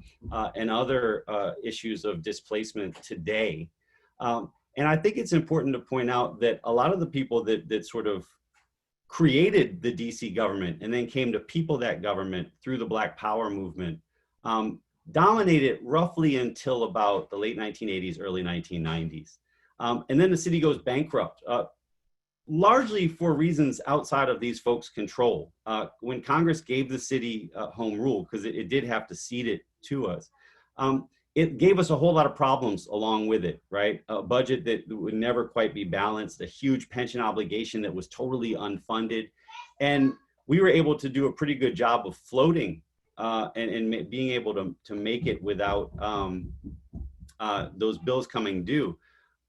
Speaker 4: and other issues of displacement today. And I think it's important to point out that a lot of the people that sort of created the DC government and then came to people that government through the Black Power movement dominated roughly until about the late 1980s, early 1990s. And then the city goes bankrupt, largely for reasons outside of these folks' control. When Congress gave the city home rule, because it did have to cede it to us, it gave us a whole lot of problems along with it, right? A budget that would never quite be balanced, a huge pension obligation that was totally unfunded. And we were able to do a pretty good job of floating and being able to make it without those bills coming due.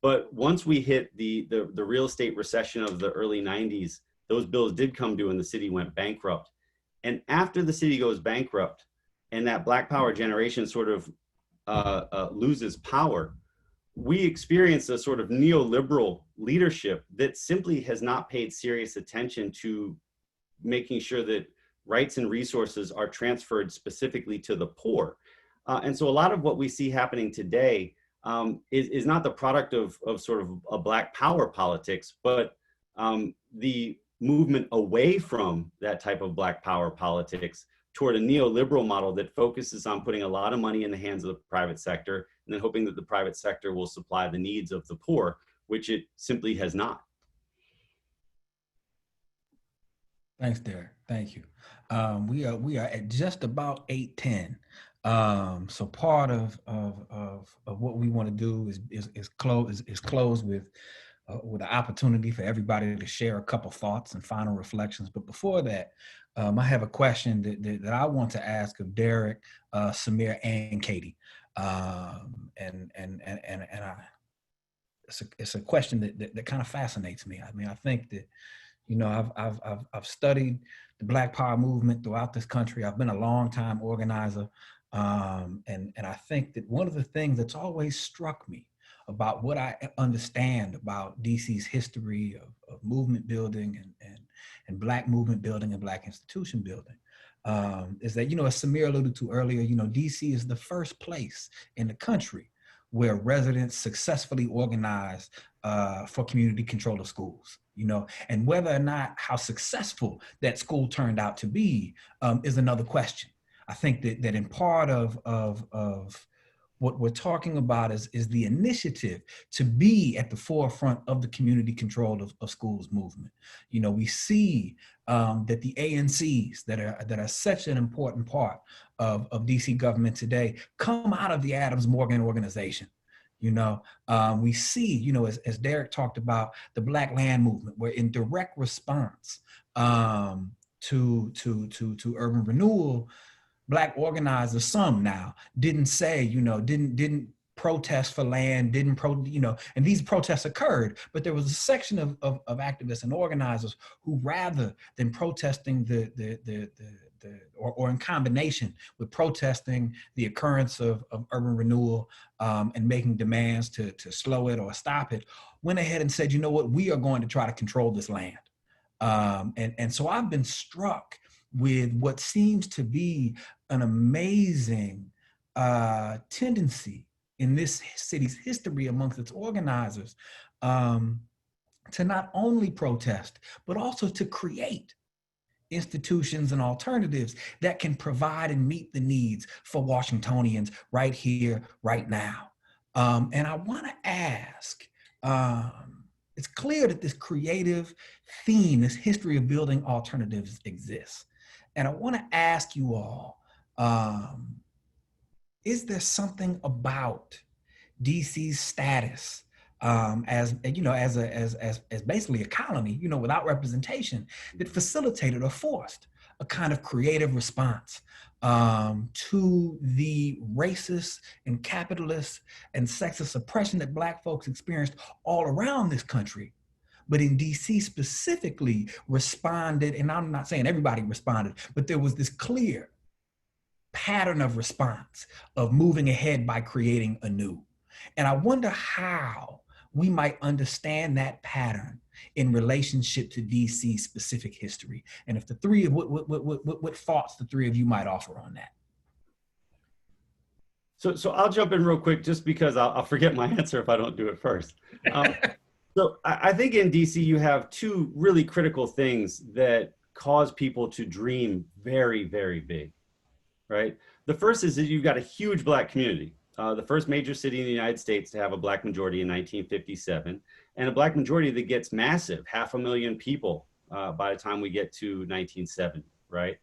Speaker 4: But once we hit the real estate recession of the early 90s, those bills did come due and the city went bankrupt. And after the city goes bankrupt and that Black power generation sort of loses power, we experience a sort of neoliberal leadership that simply has not paid serious attention to making sure that rights and resources are transferred specifically to the poor. And so a lot of what we see happening today is not the product of sort of a Black power politics, but the movement away from that type of Black power politics toward a neoliberal model that focuses on putting a lot of money in the hands of the private sector and then hoping that the private sector will supply the needs of the poor, which it simply has not.
Speaker 2: Thanks, Derek. Thank you. We are at just about 8:10. So part of what we want to do is close with an opportunity for everybody to share a couple thoughts and final reflections. But before that, I have a question that I want to ask of Derek, Samir, and Katie. It's a question that kind of fascinates me. I mean, I think that, you know, I've studied the Black Power movement throughout this country. I've been a long-time organizer. And I think that one of the things that's always struck me about what I understand about DC's history of movement building and Black movement building and Black institution building is that, you know, as Samir alluded to earlier, you know, DC is the first place in the country where residents successfully organized for community control of schools, you know, and whether or not how successful that school turned out to be is another question. I think that in part of what we're talking about is the initiative to be at the forefront of the community control of schools movement. You know, we see that the ANCs that are such an important part of DC government today come out of the Adams Morgan organization. You know, we see, you know, as Derek talked about, the Black land movement, where in direct response to urban renewal, Black organizers, some now, didn't say, you know, didn't protest for land, you know, and these protests occurred, but there was a section of activists and organizers who, rather than protesting or in combination with protesting the occurrence of urban renewal and making demands to slow it or stop it, went ahead and said, you know what, we are going to try to control this land. And so I've been struck with what seems to be an amazing tendency in this city's history amongst its organizers to not only protest, but also to create institutions and alternatives that can provide and meet the needs for Washingtonians right here, right now. And I want to ask, it's clear that this creative theme, this history of building alternatives exists. And I want to ask you all, is there something about DC's status as, you know, as basically a colony, you know, without representation, that facilitated or forced a kind of creative response to the racist and capitalist and sexist oppression that Black folks experienced all around this country, but in DC specifically responded, and I'm not saying everybody responded, but there was this clear pattern of response of moving ahead by creating anew. And I wonder how we might understand that pattern in relationship to DC's specific history. And if the three of what thoughts the three of you might offer on that.
Speaker 4: So I'll jump in real quick, just because I'll forget my answer if I don't do it first. So I think in DC you have two really critical things that cause people to dream very, very big, right? The first is that you've got a huge Black community. The first major city in the United States to have a Black majority in 1957, and a Black majority that gets massive, 500,000 people by the time we get to 1970, right?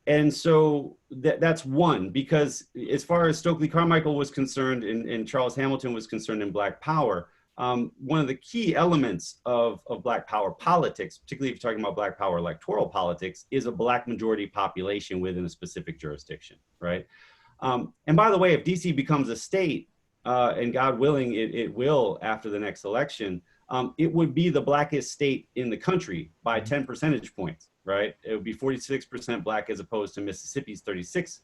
Speaker 4: And so that's one, because as far as Stokely Carmichael was concerned and Charles Hamilton was concerned in Black Power, one of the key elements of Black Power politics, particularly if you're talking about Black Power electoral politics, is a Black majority population within a specific jurisdiction, right? And by the way, if DC becomes a state, and God willing, it will after the next election, it would be the blackest state in the country by 10 percentage points, right? It would be 46% Black as opposed to Mississippi's 36%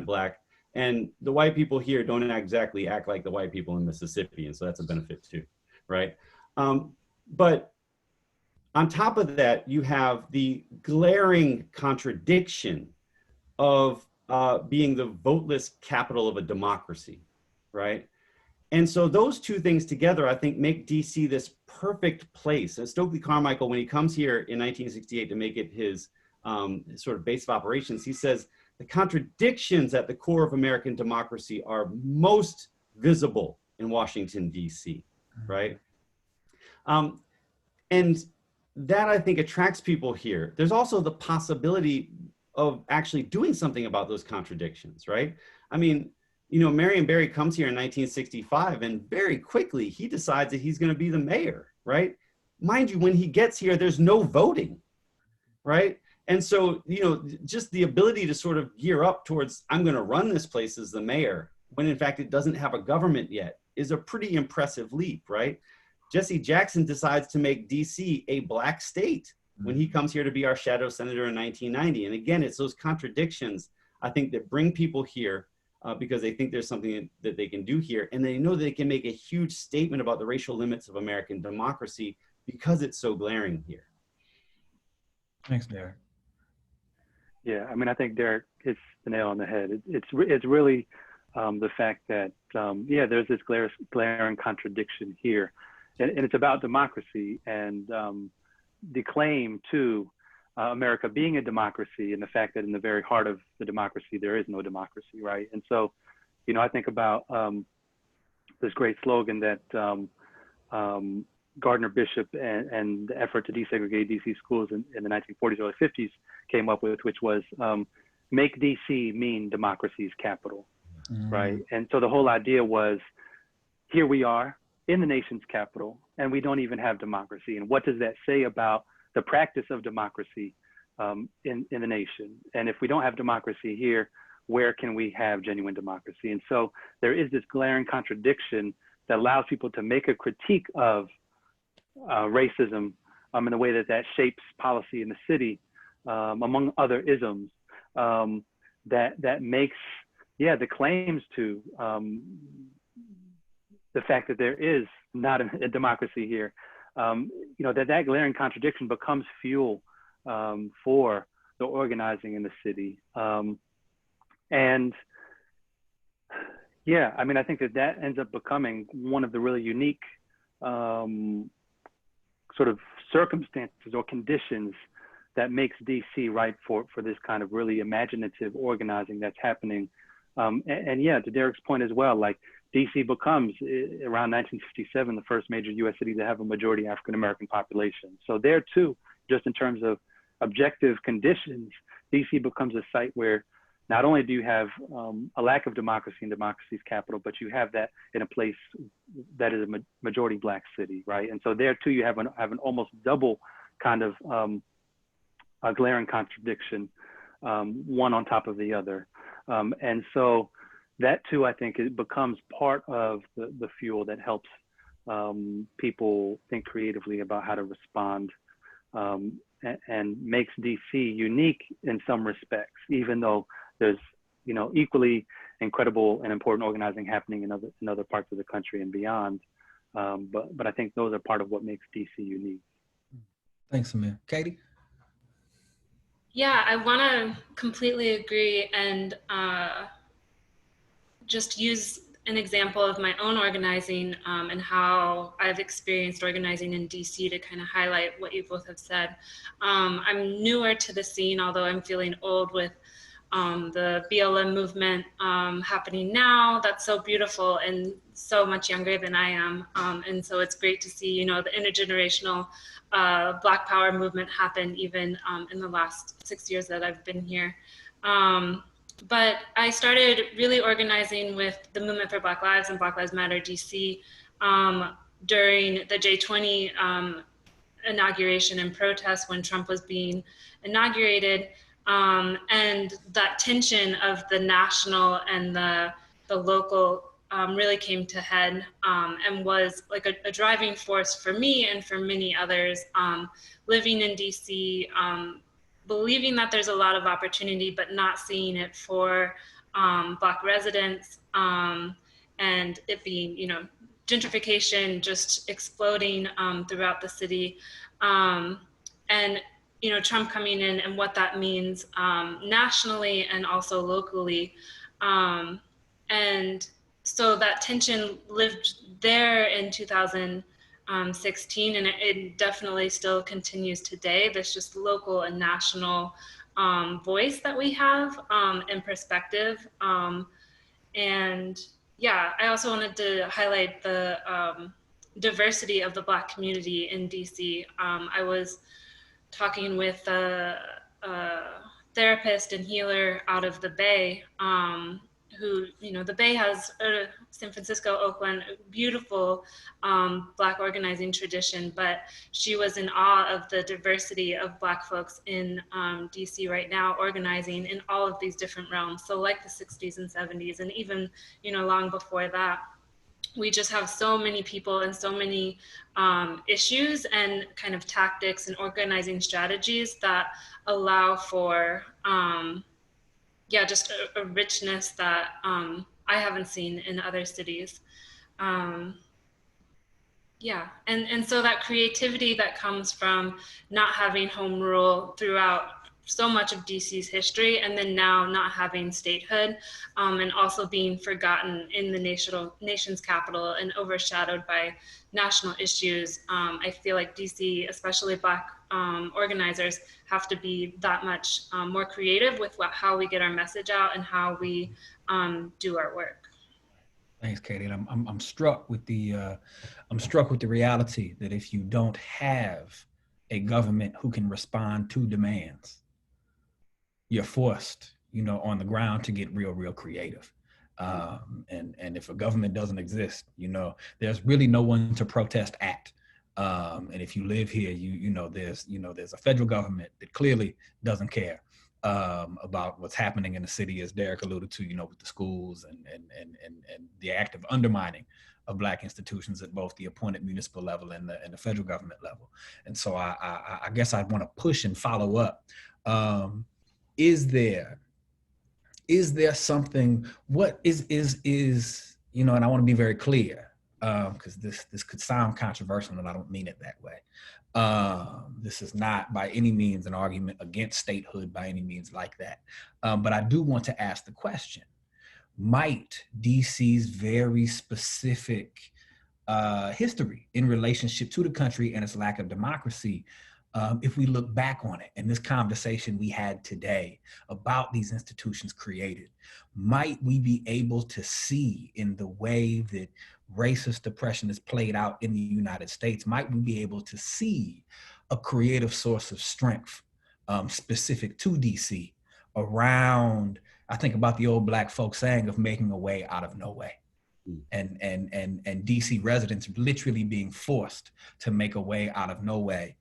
Speaker 4: Black. And the white people here don't exactly act like the white people in Mississippi. And so that's a benefit too, right? But on top of that, you have the glaring contradiction of being the voteless capital of a democracy, right? And so those two things together, I think, make DC this perfect place. And Stokely Carmichael, when he comes here in 1968 to make it his sort of base of operations, he says, the contradictions at the core of American democracy are most visible in Washington, D.C., right? And that, I think, attracts people here. There's also the possibility of actually doing something about those contradictions, right? I mean, you know, Marion Barry comes here in 1965, and very quickly he decides that he's going to be the mayor, right? Mind you, when he gets here, there's no voting, right? And so, you know, just the ability to sort of gear up towards, I'm going to run this place as the mayor, when in fact it doesn't have a government yet, is a pretty impressive leap, right? Jesse Jackson decides to make DC a Black state when he comes here to be our shadow senator in 1990. And again, it's those contradictions, I think, that bring people here because they think there's something that they can do here. And they know that they can make a huge statement about the racial limits of American democracy because it's so glaring here.
Speaker 2: Thanks, Derek.
Speaker 3: Yeah, I mean, I think Derek hits the nail on the head. It's really the fact that, yeah, there's this glaring contradiction here. And it's about democracy and the claim to America being a democracy and the fact that in the very heart of the democracy, there is no democracy, right? And so, you know, I think about this great slogan that Gardner Bishop and the effort to desegregate DC schools in the 1940s, early 50s came up with, which was make DC mean democracy's capital, right? And so the whole idea was, here we are in the nation's capital, and we don't even have democracy. And what does that say about the practice of democracy in the nation? And if we don't have democracy here, where can we have genuine democracy? And so there is this glaring contradiction that allows people to make a critique of racism in the way that shapes policy in the city, among other isms, that makes, yeah, the claims to the fact that there is not a democracy here, you know, that glaring contradiction becomes fuel for the organizing in the city. And yeah, I mean, I think that ends up becoming one of the really unique sort of circumstances or conditions that makes DC right for this kind of really imaginative organizing that's happening. And yeah, to Derek's point as well, like DC becomes around 1957 the first major U.S. city to have a majority African-American population. So there too, just in terms of objective conditions, DC becomes a site where not only do you have a lack of democracy in democracy's capital, but you have that in a place that is a majority Black city, right? And so there too, you have an almost double kind of a glaring contradiction, one on top of the other. And so that too, I think, it becomes part of the fuel that helps people think creatively about how to respond and makes DC unique in some respects, even though there's, you know, equally incredible and important organizing happening in other parts of the country and beyond. But I think those are part of what makes DC unique.
Speaker 2: Thanks, Samir. Katie?
Speaker 1: Yeah, I want to completely agree and just use an example of my own organizing and how I've experienced organizing in DC to kind of highlight what you both have said. I'm newer to the scene, although I'm feeling old with the BLM movement happening now. That's so beautiful and so much younger than I am. And so it's great to see, you know, the intergenerational Black Power movement happen even in the last 6 years that I've been here. But I started really organizing with the Movement for Black Lives and Black Lives Matter DC during the J20 inauguration and protest when Trump was being inaugurated, and that tension of the national and the local really came to head, and was like a driving force for me and for many others living in DC, believing that there's a lot of opportunity, but not seeing it for Black residents, and it being, gentrification just exploding throughout the city. And Trump coming in and what that means nationally and also locally. And so that tension lived there in 2016, and it definitely still continues today. There's just local and national voice that we have and perspective. And yeah, I also wanted to highlight the diversity of the Black community in DC. I was talking with a therapist and healer out of the Bay, who, the Bay has San Francisco, Oakland, beautiful Black organizing tradition, but she was in awe of the diversity of Black folks in DC right now, organizing in all of these different realms. So like the 60s and 70s, and even, long before that. We just have so many people and so many issues and kind of tactics and organizing strategies that allow for, just a richness that I haven't seen in other cities. And so that creativity that comes from not having home rule throughout so much of DC's history, and then now not having statehood, and also being forgotten in the nation's capital and overshadowed by national issues. I feel like DC, especially Black organizers, have to be that much more creative with how we get our message out and how we do our work.
Speaker 2: Thanks, Katie. And I'm struck with the reality that if you don't have a government who can respond to demands, you're forced, on the ground to get real creative. And if a government doesn't exist, there's really no one to protest at. And if you live here, there's a federal government that clearly doesn't care about what's happening in the city, as Derek alluded to, with the schools and the active undermining of Black institutions at both the appointed municipal level and the federal government level. And so I guess I want to push and follow up. Is there something, what is, and I want to be very clear, because this could sound controversial and I don't mean it that way. This is not by any means an argument against statehood by any means like that. But I do want to ask the question, might DC's very specific history in relationship to the country and its lack of democracy, if we look back on it and this conversation we had today about these institutions created, might we be able to see in the way that racist oppression is played out in the United States, might we be able to see a creative source of strength specific to DC around, I think about the old Black folk saying of making a way out of no way. And DC residents literally being forced to make a way out of no way,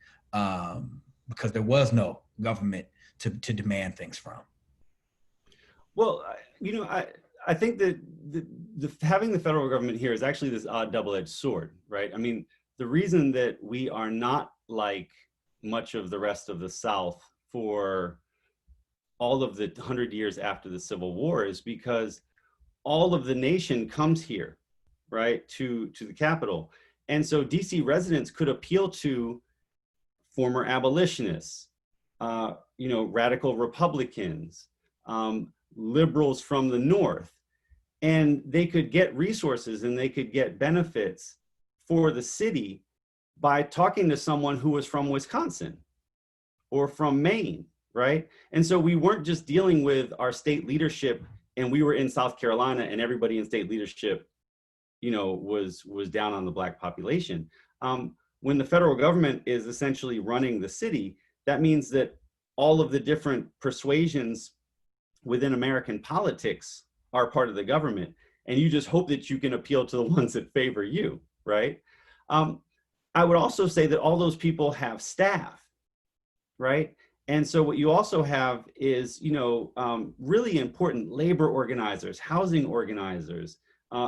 Speaker 2: because there was no government to demand things from.
Speaker 4: Well, I think that having the federal government here is actually this odd double-edged sword, right? I mean, the reason that we are not like much of the rest of the South for all of the 100 years after the Civil War is because all of the nation comes here, right, to the Capitol. And so DC residents could appeal to former abolitionists, radical Republicans, liberals from the North, and they could get resources and they could get benefits for the city by talking to someone who was from Wisconsin or from Maine, right? And so we weren't just dealing with our state leadership and we were in South Carolina and everybody in state leadership, was down on the Black population. When the federal government is essentially running the city, that means that all of the different persuasions within American politics are part of the government. And you just hope that you can appeal to the ones that favor you, right? I would also say that all those people have staff, right? And so what you also have is, really important labor organizers, housing organizers,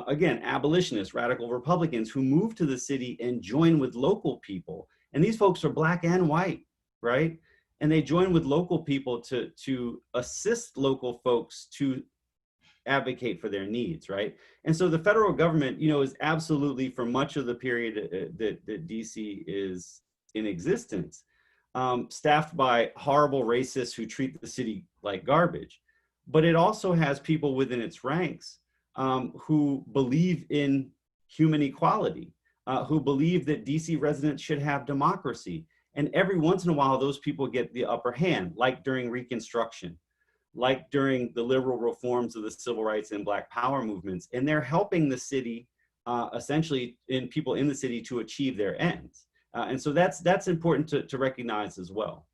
Speaker 4: again, abolitionists, radical Republicans who move to the city and join with local people. And these folks are Black and white, right? And they join with local people to assist local folks to advocate for their needs, right? And so the federal government, is absolutely, for much of the period that DC is in existence, staffed by horrible racists who treat the city like garbage. But it also has people within its ranks who believe in human equality, who believe that DC residents should have democracy. And every once in a while, those people get the upper hand, like during Reconstruction, like during the liberal reforms of the civil rights and Black Power movements. And they're helping the city, essentially, in people in the city to achieve their ends. And so that's important to recognize as well.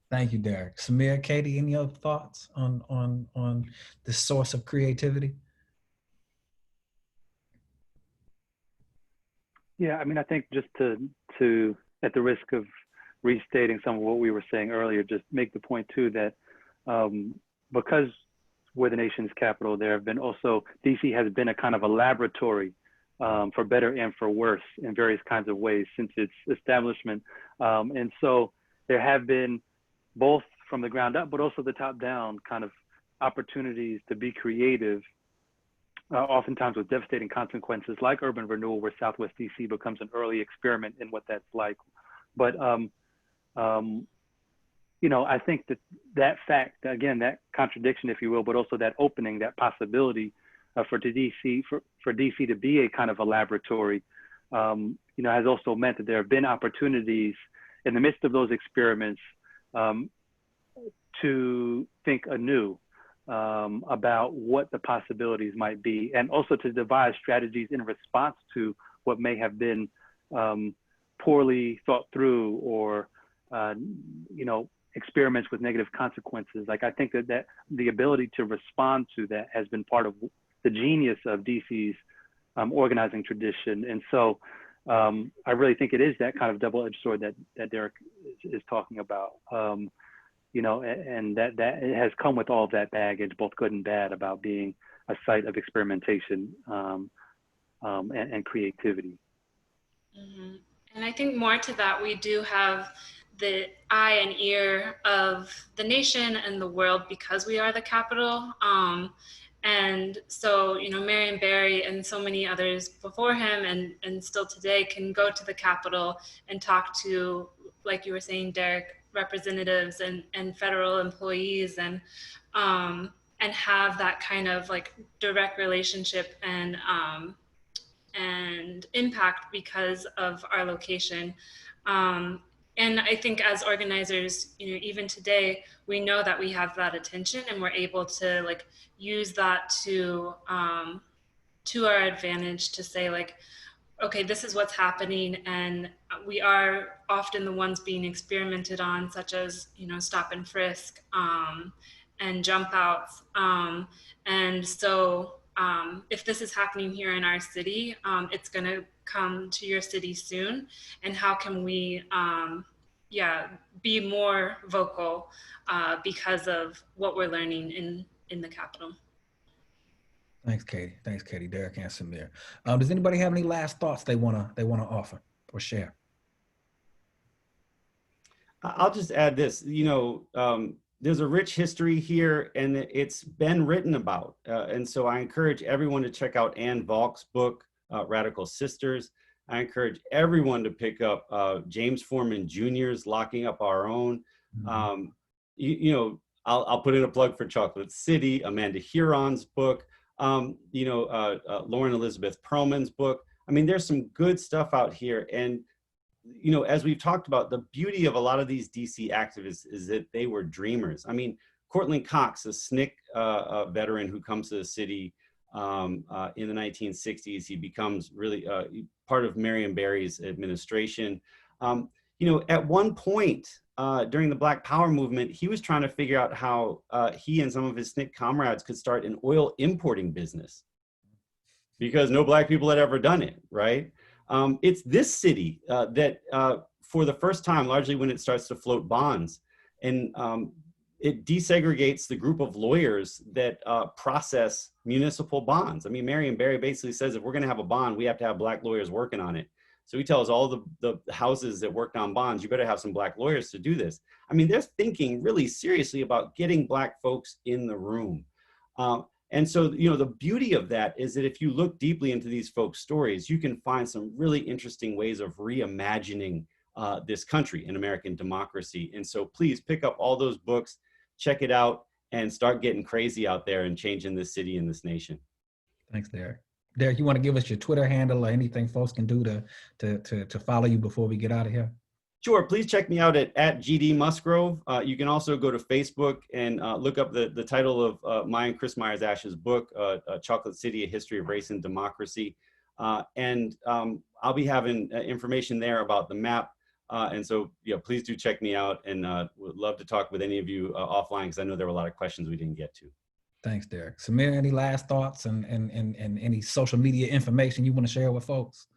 Speaker 2: Thank you, Derek. Samir, Katie, any other thoughts on the source of creativity?
Speaker 3: Yeah, I mean, I think just to at the risk of restating some of what we were saying earlier, just make the point too that because we're the nation's capital, there have been also, DC has been a kind of a laboratory for better and for worse in various kinds of ways since its establishment. And so there have been, both from the ground up, but also the top down, kind of opportunities to be creative, oftentimes with devastating consequences, like urban renewal, where Southwest DC becomes an early experiment in what that's like. But I think that fact, again, that contradiction, if you will, but also that opening, that possibility for DC to be a kind of a laboratory, has also meant that there have been opportunities in the midst of those experiments to think anew about what the possibilities might be, and also to devise strategies in response to what may have been poorly thought through or, experiments with negative consequences. Like, I think that the ability to respond to that has been part of the genius of DC's organizing tradition. And so I really think it is that kind of double-edged sword that Derek is talking about. And that it has come with all of that baggage, both good and bad, about being a site of experimentation and creativity.
Speaker 1: Mm-hmm. And I think more to that, we do have the eye and ear of the nation and the world because we are the capital. And so, Marion Barry and so many others before him and still today can go to the Capitol and talk to, like you were saying, Derek, representatives and federal employees and have that kind of like direct relationship and impact because of our location. And I think as organizers, even today, we know that we have that attention and we're able to like use that to our advantage to say like, okay, this is what's happening. And we are often the ones being experimented on, such as, stop and frisk and jump outs. And so if this is happening here in our city, it's going to come to your city soon. And how can we, be more vocal because of what we're learning in the Capitol.
Speaker 2: Thanks, Katie. Derek and Samir. Does anybody have any last thoughts they wanna offer or share?
Speaker 4: I'll just add this. There's a rich history here, and it's been written about. And so I encourage everyone to check out Ann Valk's book, Radical Sisters. I encourage everyone to pick up James Foreman Jr.'s Locking Up Our Own. Mm-hmm. I'll put in a plug for Chocolate City, Amanda Huron's book, Lauren Elizabeth Perlman's book. I mean, there's some good stuff out here. And, as we've talked about, the beauty of a lot of these DC activists is that they were dreamers. I mean, Courtland Cox, a SNCC veteran who comes to the city in the 1960s, he becomes really part of Marion Barry's administration. At one point during the Black Power movement, he was trying to figure out how he and some of his SNCC comrades could start an oil importing business because no Black people had ever done it, right? It's this city that for the first time, largely when it starts to float bonds, and it desegregates the group of lawyers that process municipal bonds. I mean, Marion Barry basically says if we're going to have a bond, we have to have Black lawyers working on it. So he tells all the houses that worked on bonds, you better have some Black lawyers to do this. I mean, they're thinking really seriously about getting Black folks in the room. And so, you know, the beauty of that is that if you look deeply into these folks' stories, you can find some really interesting ways of reimagining this country and American democracy. And so please pick up all those books, check it out, and start getting crazy out there and changing this city and this nation.
Speaker 2: Thanks, Derek. Derek, you want to give us your Twitter handle or anything folks can do to follow you before we get out of here?
Speaker 4: Sure. Please check me out at GD Musgrove. You can also go to Facebook and look up the title of my and Chris Myers-Ash's book, Chocolate City, A History of Race and Democracy. And I'll be having information there about the map. And so, yeah, please do check me out, and would love to talk with any of you offline, because I know there were a lot of questions we didn't get to.
Speaker 2: Thanks, Derek. Samir, any last thoughts and any social media information you want to share with folks?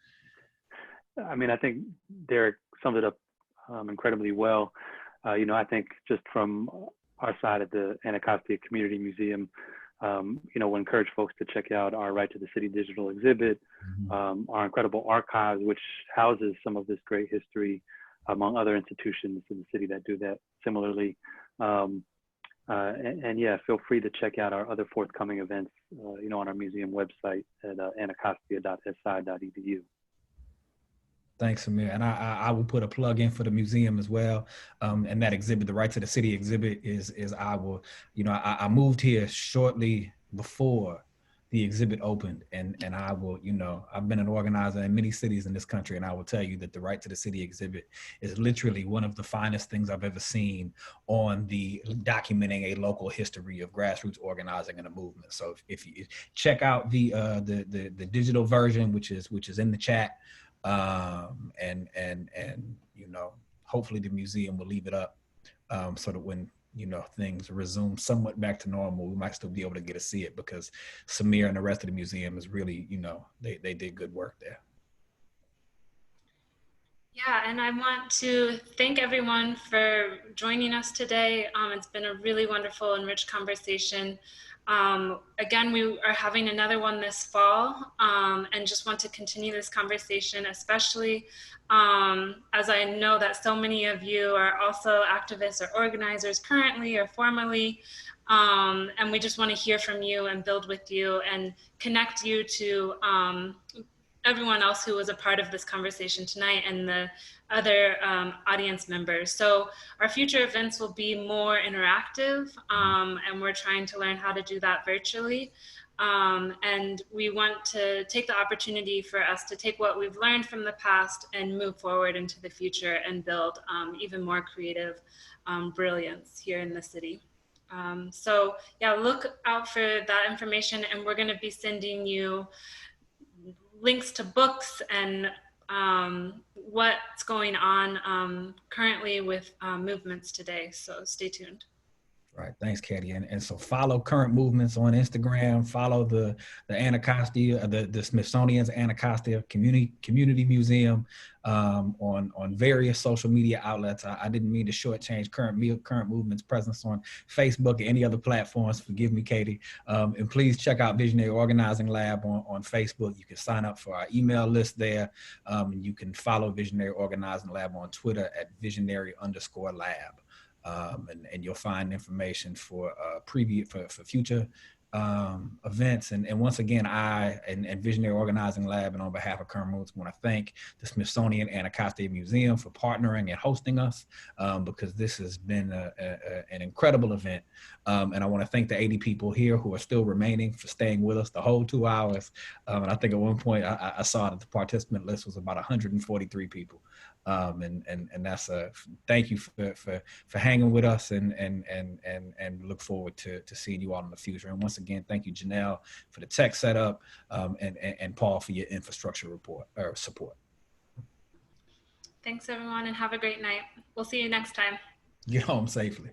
Speaker 3: I mean, I think Derek summed it up incredibly well. You know, I think just from our side at the Anacostia Community Museum, you know, we'll encourage folks to check out our Right to the City digital exhibit, our incredible archives, which houses some of this great history, among other institutions in the city that do that similarly. And yeah, feel free to check out our other forthcoming events, you know, on our museum website at anacostia.si.edu.
Speaker 2: Thanks, Samir. And I will put a plug in for the museum as well. And that exhibit, the Right to the City exhibit, is I will, you know, I moved here shortly before the exhibit opened, and I will, you know, I've been an organizer in many cities in this country, and I will tell you that the Right to the City exhibit is literally one of the finest things I've ever seen on the documenting a local history of grassroots organizing and a movement. So if you check out the digital version, which is in the chat, and you know, hopefully the museum will leave it up so that when, you know, things resume somewhat back to normal, we might still be able to get to see it, because Samir and the rest of the museum is really, you know, they did good work there.
Speaker 1: Yeah, and I want to thank everyone for joining us today. It's been a really wonderful and rich conversation. Again, we are having another one this fall, and just want to continue this conversation, especially as I know that so many of you are also activists or organizers currently or formerly, and we just want to hear from you and build with you and connect you to everyone else who was a part of this conversation tonight and the other audience members. So our future events will be more interactive, and we're trying to learn how to do that virtually. And we want to take the opportunity for us to take what we've learned from the past and move forward into the future and build even more creative brilliance here in the city. So yeah, look out for that information, and we're going to be sending you links to books and what's going on currently with movements today. So stay tuned.
Speaker 2: Right. Thanks, Katie. And so follow current movements on Instagram, follow the Anacostia, the Smithsonian's Anacostia Community Museum on various social media outlets. I didn't mean to shortchange current movement's presence on Facebook or any other platforms. Forgive me, Katie. And please check out Visionary Organizing Lab on Facebook. You can sign up for our email list there. And you can follow Visionary Organizing Lab on Twitter at visionary_lab. And you'll find information for future events. And once again, I and Visionary Organizing Lab, and on behalf of current movements, want to thank the Smithsonian Anacostia Museum for partnering and hosting us, because this has been an incredible event. And I want to thank the 80 people here who are still remaining for staying with us the whole 2 hours. And I think at one point I saw that the participant list was about 143 people. And that's a thank you for hanging with us, and look forward to seeing you all in the future. And once again, thank you, Janelle, for the tech setup, and Paul for your infrastructure support.
Speaker 1: Thanks, everyone, and have a great night. We'll see you next time.
Speaker 2: Get home safely.